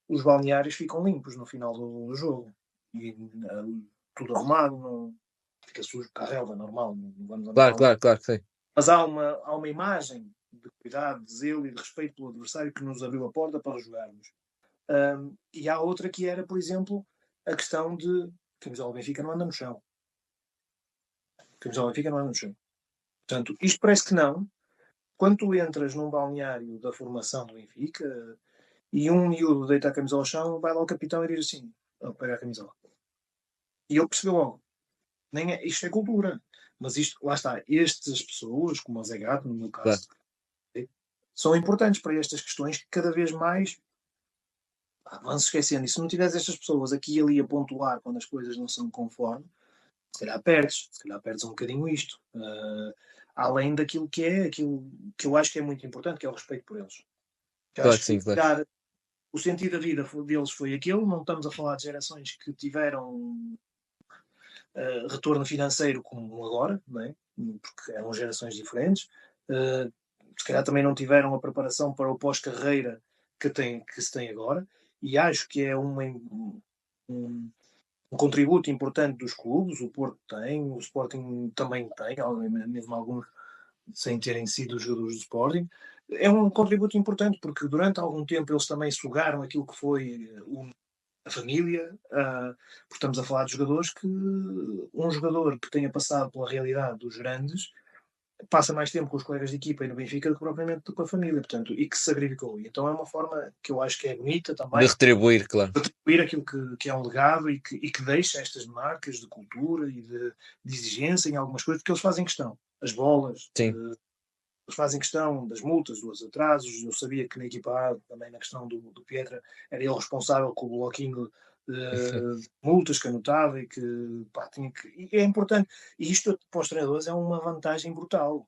os balneários ficam limpos no final do jogo. E tudo arrumado, não fica sujo com a relva, normal, não vamos andar Claro, lá. claro, claro que sim. Mas há uma imagem de cuidado, de zelo e de respeito pelo adversário que nos abriu a porta para jogarmos. E há outra que era, por exemplo, a questão de a camisola Benfica não anda no chão. A camisola Benfica não anda no chão. Portanto, isto parece que não. Quando tu entras num balneário da formação do Benfica, e um miúdo deita a camisola ao chão, vai lá o capitão e diz assim: oh, pega a camisola. E ele percebeu logo: nem é, isto é cultura. Mas isto, lá está, estas pessoas, como o Zé Gato, no meu Claro. caso, são importantes para estas questões que cada vez mais vão-se esquecendo. E se não tiveres estas pessoas aqui e ali a pontuar quando as coisas não são conforme, se calhar perdes um bocadinho isto. Além daquilo que é, aquilo que eu acho que é muito importante, que é o respeito por eles. Que Claro acho que que sim, se claro. calhar o sentido da vida deles foi aquele, não estamos a falar de gerações que tiveram retorno financeiro como agora, não é? Porque eram gerações diferentes. Se calhar também não tiveram a preparação para o pós-carreira que se tem agora, e acho que é um contributo importante dos clubes, o Porto tem, o Sporting também tem, mesmo alguns sem terem sido os jogadores do Sporting, é um contributo importante, porque durante algum tempo eles também sugaram aquilo que foi a família, porque estamos a falar de jogadores que um jogador que tenha passado pela realidade dos grandes passa mais tempo com os colegas de equipa e no Benfica do que propriamente com a família, portanto, e que se sacrificou. Então é uma forma que eu acho que é bonita De também, retribuir, claro. retribuir aquilo que é um legado e que deixa estas marcas de cultura e de exigência em algumas coisas, porque eles fazem questão. As bolas, Sim. eles fazem questão das multas, dos atrasos. Eu sabia que na equipa A, também na questão do Pietra, era ele responsável com o bloquinho de multas que anotava e que, pá, tinha que. E é importante. E isto para os treinadores é uma vantagem brutal.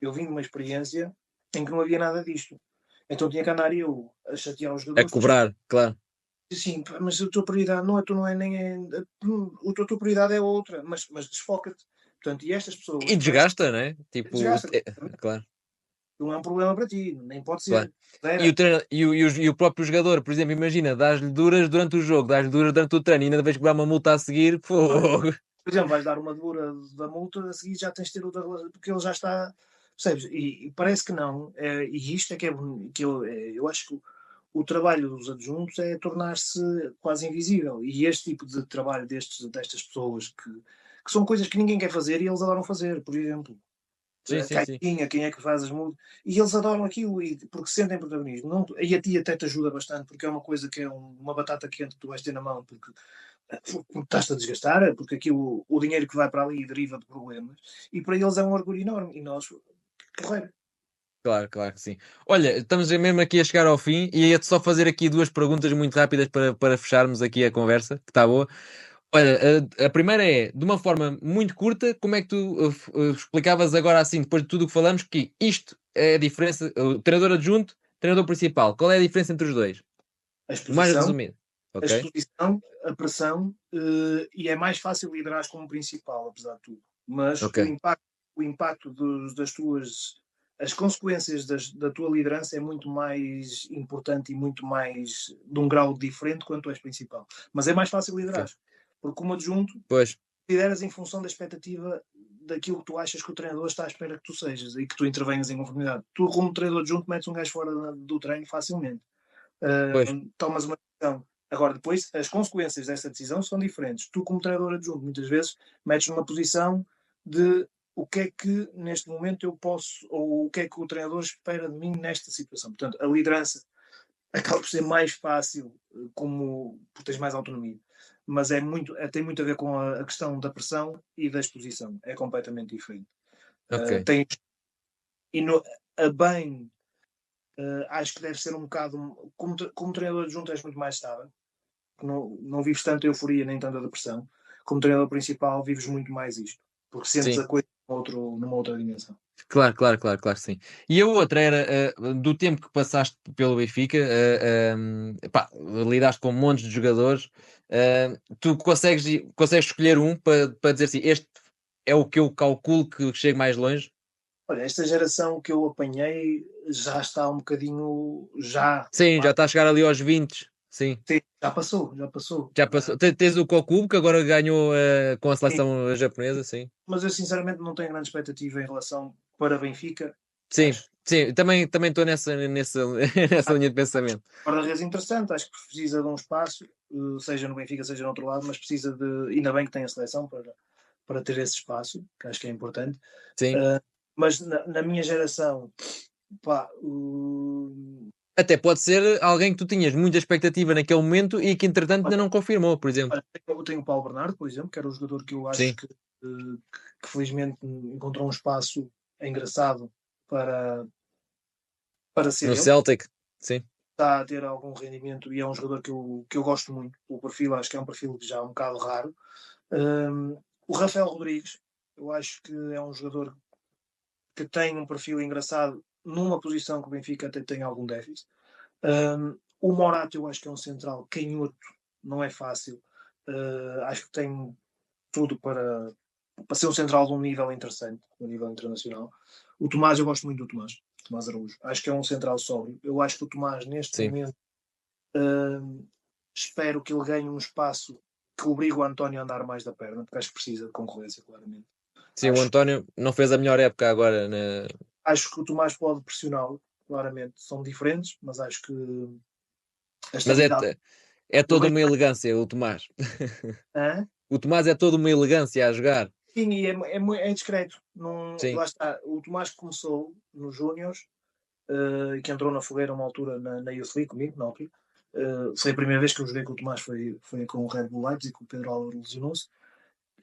Eu vim de uma experiência em que não havia nada disto. Então tinha que andar eu a chatear os A jogadores, porque cobrar, claro. assim, pá, mas a tua prioridade não é, tu não é nem é, a tua prioridade é outra, mas desfoca-te. Portanto, e estas E pessoas parecem desgasta, né? que Tipo, desgastam, claro. não é um problema para ti, nem pode Claro. ser. E Era, o próprio jogador, por exemplo, imagina, dás-lhe duras durante o jogo, dás-lhe duras durante o treino e ainda vez cobrar uma multa a seguir, fogo. por exemplo, vais dar uma dura da multa, a seguir já tens de ter outra relação, porque ele já está, percebes? E parece que não, e isto é que é que eu acho que o trabalho dos adjuntos é tornar-se quase invisível. E este tipo de trabalho destas pessoas que são coisas que ninguém quer fazer e eles adoram fazer, por exemplo. Sim, A sim, sim. caixinha, quem é que faz as músicas, e eles adoram aquilo porque sentem protagonismo. Não, e a ti até te ajuda bastante, porque é uma coisa que é uma batata quente que tu vais ter na mão, porque estás-te a desgastar, porque aquilo, o dinheiro que vai para ali deriva de problemas, e para eles é um orgulho enorme. E nós, porreiro. Claro, claro que sim. Olha, estamos mesmo aqui a chegar ao fim e ia-te só fazer aqui duas perguntas muito rápidas para fecharmos aqui a conversa, que está boa. Olha, a primeira é, de uma forma muito curta, como é que tu explicavas agora assim, depois de tudo o que falamos, que isto é a diferença, o treinador adjunto, treinador principal, qual é a diferença entre os dois? A O mais exposição, resumido, a ok? exposição, a pressão, e é mais fácil liderar como principal, apesar de tudo. Mas Ok, o impacto das tuas. As consequências da tua liderança é muito mais importante e muito mais de um grau diferente quando tu és principal. Mas é mais fácil ok. liderar, porque como adjunto, Pois, lideras em função da expectativa daquilo que tu achas que o treinador está à espera que tu sejas e que tu intervenhas em conformidade. Tu, como treinador adjunto, metes um gajo fora do treino facilmente. pois, Tomas uma decisão. Agora, depois, as consequências dessa decisão são diferentes. Tu, como treinador adjunto, muitas vezes metes numa posição de o que é que neste momento eu posso, ou o que é que o treinador espera de mim nesta situação. Portanto, a liderança acaba por ser mais fácil, como porque tens mais autonomia. Mas tem muito a ver com a questão da pressão e da exposição. É completamente diferente. ok. Tens, e no, a bem, acho que deve ser um bocado. Como treinador adjunto, és muito mais estável. Não vives tanta euforia nem tanta depressão. Como treinador principal, vives muito mais isto, porque sentes Sim. a coisa numa outra dimensão. Claro, claro, claro, claro, sim. E a outra era, do tempo que passaste pelo Benfica, pá, lidaste com montes de jogadores, tu consegues escolher um para dizer assim, este é o que eu calculo que chego mais longe? Olha, esta geração que eu apanhei já está um bocadinho. Já, Sim, já está a chegar ali aos 20, sim. sim, já passou, já passou. Já passou. Tens o Kokubo, que agora ganhou com a Sim, seleção japonesa, sim. mas eu sinceramente não tenho grande expectativa em relação para Benfica. Sim, Acho sim, também estou nessa, nessa linha de pensamento. guarda-redes interessante, acho que precisa de um espaço, seja no Benfica, seja no outro lado, mas precisa de. Ainda bem que tem a seleção para ter esse espaço, que acho que é importante. Sim. Uh, mas na minha geração, pá, Até pode ser alguém que tu tinhas muita expectativa naquele momento e que entretanto ainda olha, não confirmou, por exemplo. eu tenho o Paulo Bernardo, por exemplo, que era um jogador que eu acho Sim, que felizmente encontrou um espaço engraçado para ser no ele. Celtic, sim, Está a ter algum rendimento e é um jogador que eu gosto muito. O perfil, acho que é um perfil que já é um bocado raro. O Rafael Rodrigues, eu acho que é um jogador que tem um perfil engraçado numa posição que o Benfica até tem algum déficit. O Morato, eu acho que é um central canhoto, não é fácil. Acho que tem tudo para ser um central de um nível interessante, um nível internacional. O Tomás, eu gosto muito do Tomás, Tomás Araújo. Acho que é um central sóbrio. Eu acho que o Tomás, neste sim. momento, hum, espero que ele ganhe um espaço que obrigue o António a andar mais da perna, porque acho que precisa de concorrência, claramente. Sim, o António não fez a melhor época agora. Acho que o Tomás pode pressioná-lo, claramente. São diferentes, mas acho que a Mas estabilidade. é Eu toda vejo. uma elegância, o Tomás. Hã? O Tomás é toda uma elegância a jogar. Sim, e é discreto. Não, Sim, lá está. O Tomás começou nos Júniors, que entrou na fogueira uma altura na Youth League comigo, na altura. Foi a primeira vez que eu joguei com o Tomás, foi com o Red Bull Leipzig, que o Pedro Álvaro lesionou-se.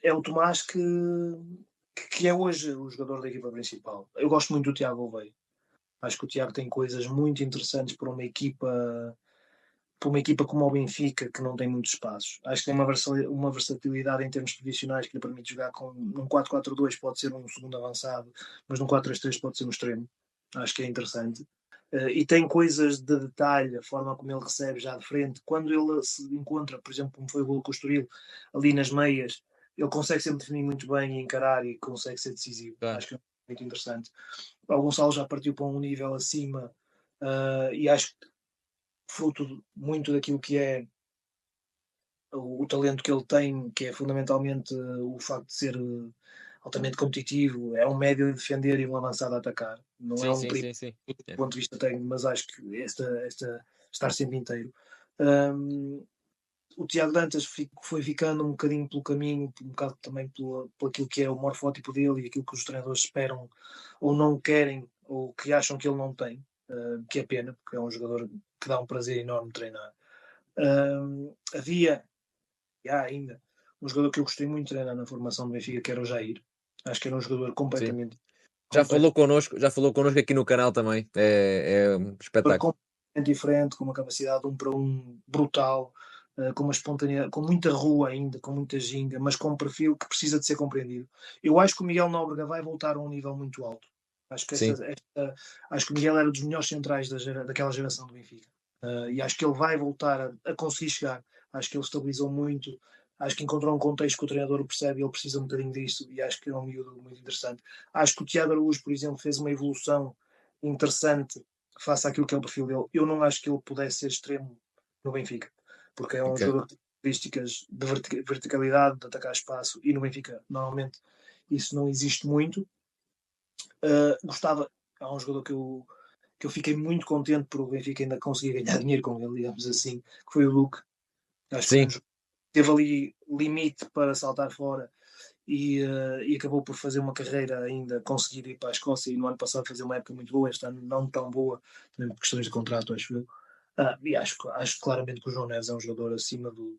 É o Tomás que é hoje o jogador da equipa principal. Eu gosto muito do Tiago Oveia. Acho que o Tiago tem coisas muito interessantes para uma equipa como o Benfica, que não tem muitos espaços. Acho que tem uma versatilidade em termos posicionais que lhe permite jogar num 4-4-2, pode ser um segundo avançado, mas num 4-3-3 pode ser um extremo. Acho que é interessante. E tem coisas de detalhe, a forma como ele recebe já de frente. Quando ele se encontra, por exemplo, como foi o gol com o Estoril, ali nas meias, ele consegue sempre definir muito bem e encarar e consegue ser decisivo. claro. Acho que é muito interessante. O Gonçalo já partiu para um nível acima e acho que fruto muito daquilo que é o talento que ele tem, que é fundamentalmente o facto de ser altamente competitivo, é um médio a defender e um avançado a atacar. Não é Sim, um sim, primeiro sim, sim. do É. ponto de vista técnico, mas acho que estar sempre inteiro. Um, o Tiago Dantas foi ficando um bocadinho pelo caminho, um bocado também por aquilo que é o morfótipo dele e aquilo que os treinadores esperam ou não querem ou que acham que ele não tem, que é pena, porque é um jogador que dá um prazer enorme treinar. Havia, e há ainda, um jogador que eu gostei muito de treinar na formação do Benfica, que era o Jair. Acho que era um jogador Sim. completamente, Já falou connosco aqui no canal também. É um espetáculo. completamente diferente, com uma capacidade de 1 para 1 brutal, com uma espontaneidade, com muita rua ainda, com muita ginga, mas com um perfil que precisa de ser compreendido. Eu acho que o Miguel Nóbrega vai voltar a um nível muito alto. Acho que, Sim, acho que o Miguel era dos melhores centrais daquela geração do Benfica. E acho que ele vai voltar a conseguir chegar. Acho que ele estabilizou muito. Acho que encontrou um contexto que o treinador percebe e ele precisa um bocadinho disso. E acho que é um miúdo muito interessante. Acho que o Tiago Araújo, por exemplo, fez uma evolução interessante face àquilo que é o perfil dele. Eu não acho que ele pudesse ser extremo no Benfica, porque é um ok. jogador que tem características de verticalidade, de atacar espaço, e no Benfica, normalmente, isso não existe muito. Gostava, há um jogador que eu fiquei muito contente por o Benfica ainda conseguir ganhar dinheiro com ele, digamos assim, que foi o Luke. Acho que foi um Sim, jogador que teve ali limite para saltar fora e acabou por fazer uma carreira ainda, conseguir ir para a Escócia e no ano passado fazer uma época muito boa, este ano não tão boa, também por questões de contrato, acho eu. E acho claramente que o João Neves é um jogador acima do.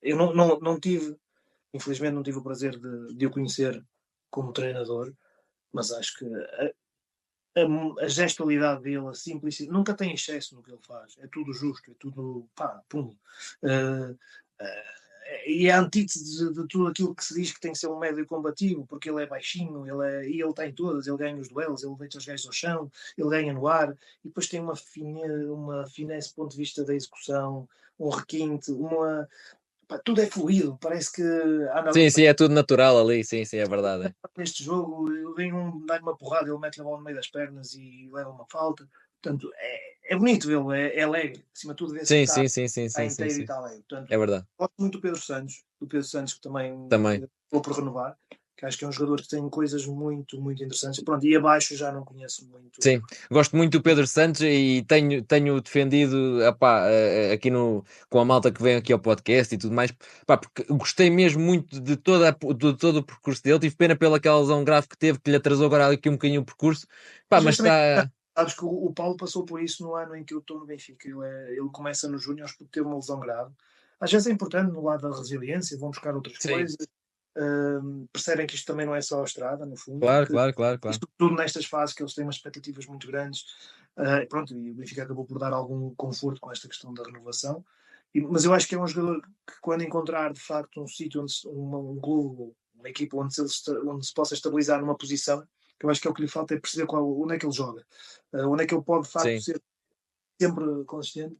Eu não tive, infelizmente, não tive o prazer de o conhecer como treinador, mas acho que a gestualidade dele, a simplicidade, nunca tem excesso no que ele faz, é tudo justo, é tudo pá, pum. Uh, uh, e é a antítese de tudo aquilo que se diz que tem que ser um médio combativo, porque ele é baixinho, e ele está em todas, ele ganha os duelos, ele deita os gajos ao chão, ele ganha no ar, e depois tem uma finesse do ponto de vista da execução, um requinte, tudo é fluido, parece que anda ali sim, sim, é tudo natural ali. Sim, sim, é verdade. neste jogo, vem dar-lhe uma porrada, ele mete a bola no meio das pernas e leva uma falta. Portanto, é bonito ele, é alegre. Acima de tudo, vê-se que Sim, está sim, sim, sim, tá sim, sim, inteiro e sim. está alegre. É Portanto, verdade. gosto muito do Pedro Santos que também Também. vou por renovar, que acho que é um jogador que tem coisas muito, muito interessantes. Pronto, e abaixo já não conheço muito. Sim, gosto muito do Pedro Santos e tenho defendido aqui com a malta que vem aqui ao podcast e tudo mais, pá, porque gostei mesmo muito de todo o percurso dele. Tive pena pela aquela lesão grave que teve, que lhe atrasou agora aqui um bocadinho o percurso, pá, Às mas vezes também, está. sabes que o Paulo passou por isso no ano em que eu estou no Benfica. Ele começa nos Júniors porque teve uma lesão grave. Às vezes é importante no lado da resiliência, vão buscar outras Sim, coisas. Percebem que isto também não é só a estrada, no fundo, claro, que claro, claro, claro. isto tudo nestas fases que eles têm umas expectativas muito grandes. Pronto, e o Benfica acabou por dar algum conforto com esta questão da renovação. Mas eu acho que é um jogador que, quando encontrar de facto um sítio, um clube, uma equipa onde se possa estabilizar numa posição, que eu acho que é o que lhe falta é perceber onde é que ele joga, onde é que ele pode de facto Sim, ser sempre consistente.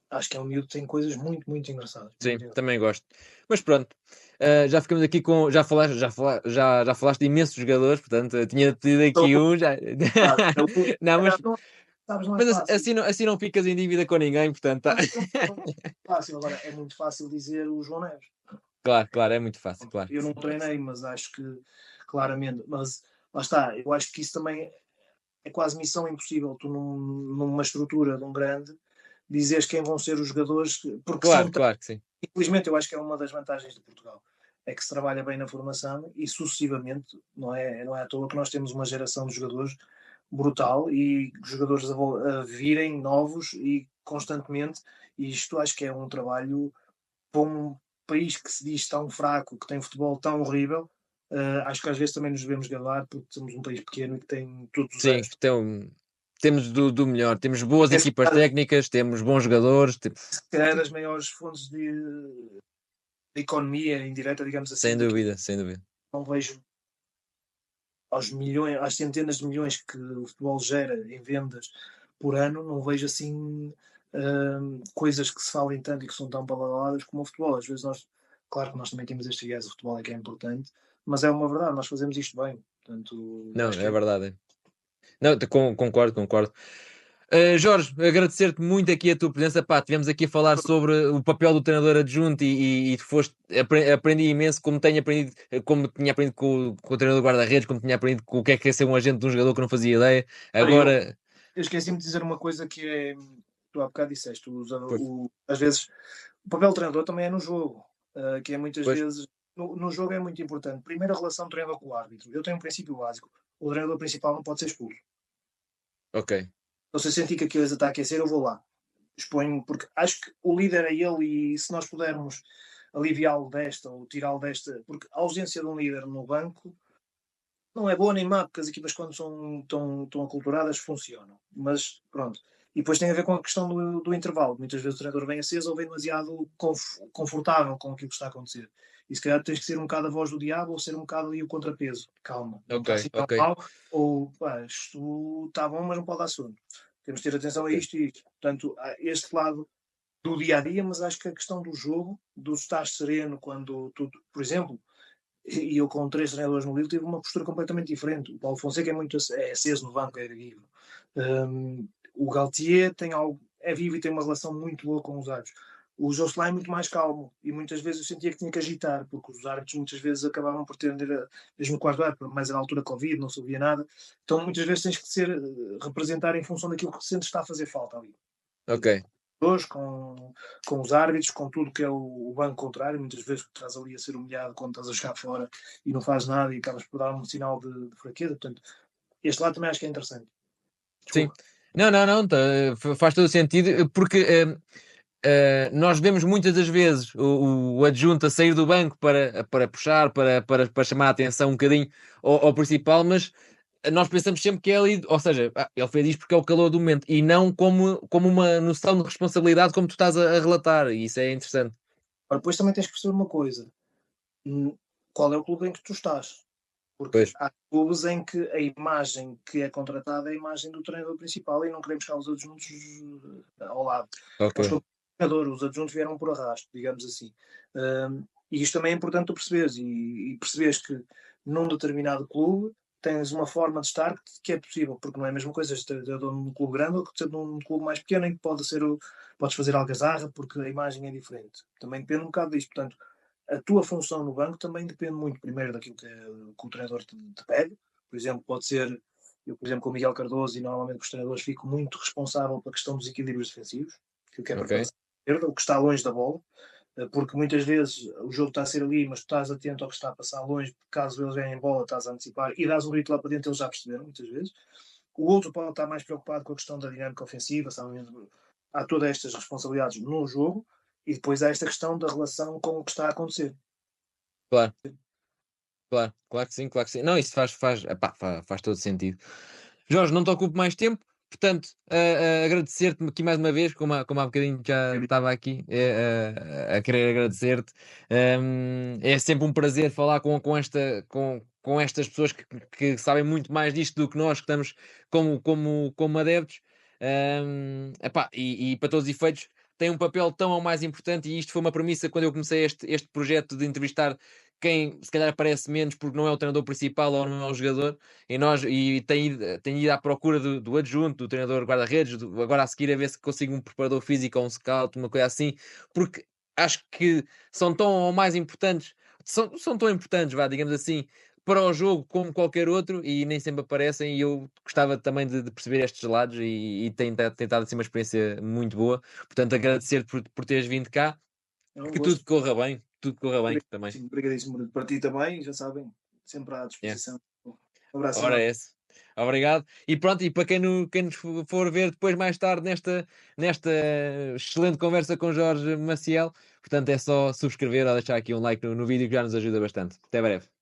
Acho que é um miúdo que tem coisas muito, muito engraçadas. sim, Muito engraçadas. também gosto. Mas pronto, já ficamos aqui com. Já falaste de imensos jogadores, portanto, eu tinha tido Então, aqui um já. Não, não, sabes, não é mas fácil. assim não ficas em dívida com ninguém, portanto. Não, não é fácil. Agora, é muito fácil dizer o João Neves. Claro, claro, é muito fácil, claro. Eu não treinei, mas acho que claramente, mas lá está, eu acho que isso também é quase missão impossível, tu numa estrutura de um grande, dizeres quem vão ser os jogadores, porque Claro, são, claro que sim. infelizmente eu acho que é uma das vantagens de Portugal, é que se trabalha bem na formação e sucessivamente, não é à toa que nós temos uma geração de jogadores brutal e jogadores a virem novos e constantemente, e isto acho que é um trabalho para um país que se diz tão fraco, que tem futebol tão horrível. Acho que às vezes também nos devemos gabar porque somos um país pequeno e que tem todos os Sim, anos. então, temos do melhor, temos boas É se equipas calhar, técnicas, temos bons jogadores, se calhar das maiores fontes de economia indireta, digamos sem assim, daqui. dúvida, sem dúvida. Não vejo aos milhões, às centenas de milhões que o futebol gera em vendas por ano, não vejo assim coisas que se falem tanto e que são tão badaladas como o futebol. Às vezes nós, claro que nós também temos este viés, o futebol é que é importante, mas é uma verdade, nós fazemos isto bem. Portanto, Não, acho que é é verdade. Não, concordo, concordo. Jorge, agradecer-te muito aqui a tua presença. Pá, tivemos aqui a falar sobre o papel do treinador adjunto e tu foste, aprendi imenso, como tenho aprendido, como tinha aprendido com o treinador guarda-redes, como tinha aprendido com o que é ser um agente de um jogador que eu não fazia ideia. Olha, eu, Agora, eu esqueci-me de dizer uma coisa que é, tu há bocado disseste, pois, às vezes o papel do treinador também é no jogo, que é muitas pois, vezes, no jogo é muito importante. Primeiro a relação do treinador com o árbitro. Eu tenho um princípio básico, o treinador principal não pode ser expulso. ok, Então se eu sentir que aquilo está a aquecer, eu vou lá. Exponho, porque acho que o líder é ele e se nós pudermos aliviá-lo desta ou tirá-lo desta, porque a ausência de um líder no banco não é boa nem má, porque as equipas quando são tão aculturadas funcionam. Mas pronto. E depois tem a ver com a questão do intervalo. Muitas vezes o treinador vem aceso ou vem demasiado confortável com aquilo que está a acontecer. E se calhar tens que ser um bocado a voz do diabo ou ser um bocado ali o contrapeso. Calma, não ok, está assim tão ok, mal. Ou pá, isto está bom, mas não pode dar sono. Temos de ter atenção a ok. isto e isto. Portanto, há este lado do dia a dia, mas acho que a questão do jogo, do estar sereno quando tudo, por exemplo, e eu com três treinadores no Lille tive uma postura completamente diferente. O Paulo Fonseca é muito aceso no banco, é vivo. O Galtier tem algo, é vivo e tem uma relação muito boa com os árbitros. O Josselin é muito mais calmo e muitas vezes eu sentia que tinha que agitar, porque os árbitros muitas vezes acabavam por ter, mesmo no quarto árbitro, mas era a altura Covid, não sabia nada. Então muitas vezes tens que ser, representar em função daquilo que sentes está a fazer falta ali. Ok, Com os árbitros, com tudo que é o banco contrário, muitas vezes estás ali a ser humilhado quando estás a jogar fora e não fazes nada e acabas por dar um sinal de fraqueza. Portanto, este lado também acho que é interessante. sim. Desculpa. Não, não, não, faz todo o sentido, porque nós vemos muitas das vezes o adjunto a sair do banco para puxar, para chamar a atenção um bocadinho ao principal, mas nós pensamos sempre que é ali, ou seja, ele fez isto porque é o calor do momento e não como uma noção de responsabilidade, como tu estás a relatar, e isso é interessante. Ora, depois também tens que perceber uma coisa. Hum, Qual é o clube em que tu estás? Porque Pois, há clubes em que a imagem que é contratada é a imagem do treinador principal e não queremos cá os adjuntos ao lado. Nós ok, somos treinador, os adjuntos vieram por arrasto, digamos assim. E isto também é importante tu perceberes e perceberes que num determinado clube tens uma forma de estar que é possível, porque não é a mesma coisa ser treinador num clube grande ou que ser num clube mais pequeno em que podes fazer algazarra porque a imagem é diferente. Também depende um bocado disto. Portanto, a tua função no banco também depende muito, primeiro, daquilo que o treinador te pede. Por exemplo, pode ser, eu, por exemplo, com o Miguel Cardoso e normalmente com os treinadores, fico muito responsável pela questão dos equilíbrios defensivos, aquilo que é ok, preparação esquerda, o que está longe da bola, porque muitas vezes o jogo está a ser ali, mas tu estás atento ao que está a passar longe, caso eles ganhem bola, estás a antecipar e dás um grito lá para dentro, eles já perceberam, muitas vezes. O outro pode estar mais preocupado com a questão da dinâmica ofensiva, sabe? Há todas estas responsabilidades no jogo e depois há esta questão da relação com o que está a acontecer. claro. Claro, claro que sim, claro que sim. Não, isso epá, faz todo sentido. Jorge, não te ocupo mais tempo, portanto, agradecer-te aqui mais uma vez, como há bocadinho já estava aqui, a querer agradecer-te. É sempre um prazer falar com estas pessoas que sabem muito mais disto do que nós, que estamos como adeptos. Epá, e para todos os efeitos, tem um papel tão ou mais importante, e isto foi uma premissa quando eu comecei este projeto de entrevistar quem se calhar aparece menos porque não é o treinador principal ou não é o jogador, tem ido à procura do adjunto, do treinador guarda-redes, agora a seguir a ver se consigo um preparador físico ou um scout, uma coisa assim, porque acho que são tão ou mais importantes, são tão importantes, vá, digamos assim, para o jogo como qualquer outro e nem sempre aparecem. E eu gostava também de perceber estes lados e tem estado assim uma experiência muito boa. Portanto, agradecer por teres vindo cá, É um que tudo gosto. corra bem, tudo corra bem também. Obrigadíssimo, obrigadíssimo, Bruno. Para ti também, já sabem, sempre à Yeah. disposição. Um abraço Ora enorme. é esse. Obrigado. E pronto, e para quem nos for ver depois mais tarde nesta excelente conversa com Jorge Maciel, portanto é só subscrever ou deixar aqui um like no vídeo que já nos ajuda bastante. Até breve.